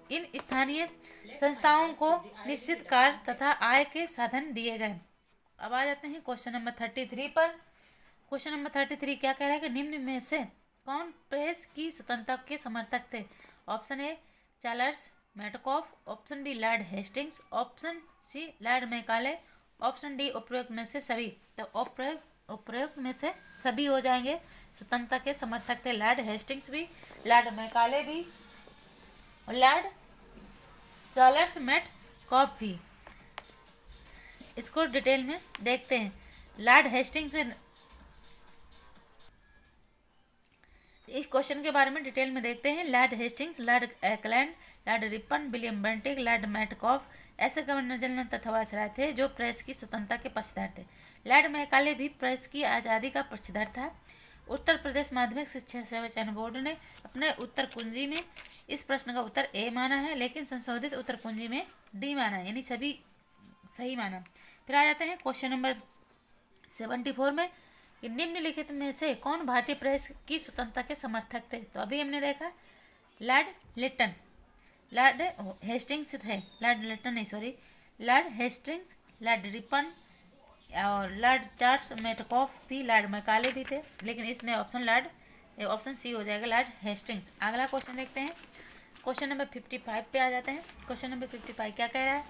इन स्थानीय संस्थाओं को निश्चित कार्य तथा आय के साधन दिए गए। अब आ जाते हैं क्वेश्चन नंबर 33 पर। क्वेश्चन नंबर 33 क्या कह रहा है कि निम्न में से कौन प्रेस की स्वतंत्रता के समर्थक थे। Option A Charles Metcalfe, option B Lord Hastings, option C Lord Macaulay, option D उपरोक्त में से सभी। तो उपप्रयोग में से सभी हो जाएंगे। स्वतंत्रता के समर्थक थे लॉर्ड हेस्टिंग्स भी, लॉर्ड मैकाले भी और लॉर्ड चार्ल्स मेटकॉफ भी। इसको डिटेल में देखते हैं। लॉर्ड हेस्टिंग्स, इस क्वेश्चन के बारे में डिटेल में देखते हैं। Lord Hastings, Lord Auckland, Lord Ripon, William Bentinck, Lord Metcalfe ऐसे गवर्नर जनरल तथा वायसराय थे जो प्रेस की स्वतंत्रता के पक्षधर थे। लॉर्ड मैकाले भी प्रेस की आज़ादी का पक्षधर था। उत्तर प्रदेश माध्यमिक शिक्षा सेवा चयन बोर्ड ने अपने उत्तर कुंजी में इस प्रश्न का उत्तर ए माना है, लेकिन संशोधित उत्तर कुंजी में डी माना है, यानी सभी सही माना। फिर आ जाते हैं क्वेश्चन नंबर 74 में कि निम्नलिखित में से कौन भारतीय प्रेस की स्वतंत्रता के समर्थक थे। तो अभी हमने देखा लॉर्ड लिटन, लॉर्ड हेस्टिंग्स थे, लॉर्ड लिटन नहीं sorry, Lord Hastings, Lord Ripon और लॉर्ड चार्ल्स मेटकॉफ भी, लॉर्ड मैकाले भी थे, लेकिन इसमें ऑप्शन सी हो जाएगा, लॉर्ड हेस्टिंग्स। अगला क्वेश्चन देखते हैं। क्वेश्चन नंबर 55 पे आ जाते हैं। क्वेश्चन नंबर 55 क्या कह रहा है